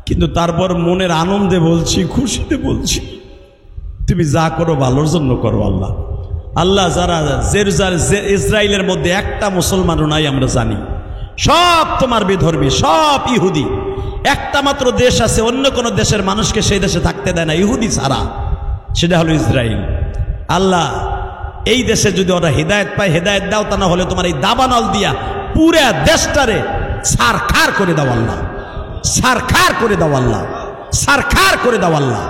কিন্তু তারপর মনের আনন্দে বলছি, খুশিতে বলছি, তুমি যা করো ভালোর জন্য করো আল্লাহ। আল্লাহ যারা ইসরায়েলের মধ্যে একটা মুসলমানও নাই আমরা জানি, সব তোমার বিধর্মী, সব ইহুদি। একটা মাত্র দেশ আছে, অন্য কোনো দেশের মানুষকে সেই দেশে থাকতে দেয় না ইহুদি ছাড়া, সেটা হলো ইসরায়েল। আল্লাহ এই দেশে যদি ওরা হেদায়েত পায়, হেদায়েত দাও, তা না হলে তোমার এই দাবানল দিয়া পুরা দেশটারে সারখার করে দাও আল্লাহ, সারখার করে দাও আল্লাহ, সারখার করে দাও আল্লাহ।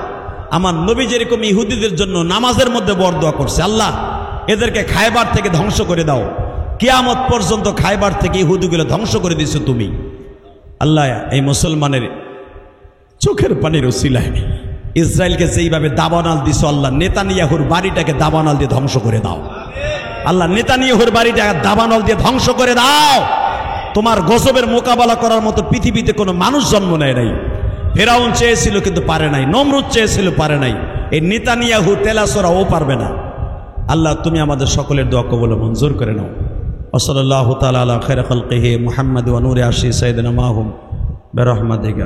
আমার নবী যেরকম ইহুদিদের জন্য নামাজের মধ্যে বরদোয়া করছে, আল্লাহ এদেরকে খায়বার থেকে ধ্বংস করে দাও। কিয়ামত পর্যন্ত খায়বার থেকে ইহুদিগুলো ধ্বংস করে দিছো তুমি আল্লাহ। এই মুসলমানের চোখের পানির ওসিলায় ইসরায়েলকে যেইভাবে দাবানাল দিছো আল্লাহ, নেতানিয়াহুর বাড়িটাকে দাবানাল দিয়ে ধ্বংস করে দাও আল্লাহ। নেতানিয়াহুর বাড়িটাকে দাবানল দিয়ে ধ্বংস করে দাও। তোমার গজবের মোকাবেলা করার মতো পৃথিবীতে কোনো মানুষ জন্ম নেয় নাই। ফেরাউন চেয়েছিল কিন্তু পারে নাই, নমরুদ চেয়েছিল পারে নাই, এই নেতানিয়াহু তেলাসরা ও পারবে না। আল্লাহ তুমি আমাদের সকলের দোয়া কবুল ও মঞ্জুর করে নাও। ওয়াসাল্লাল্লাহু তাআলা আলা খায়রি খালকিহি মুহাম্মাদ ওয়া নূরি আরশি সাইয়্যিদিনা মাহুম বিরহমাতিকা।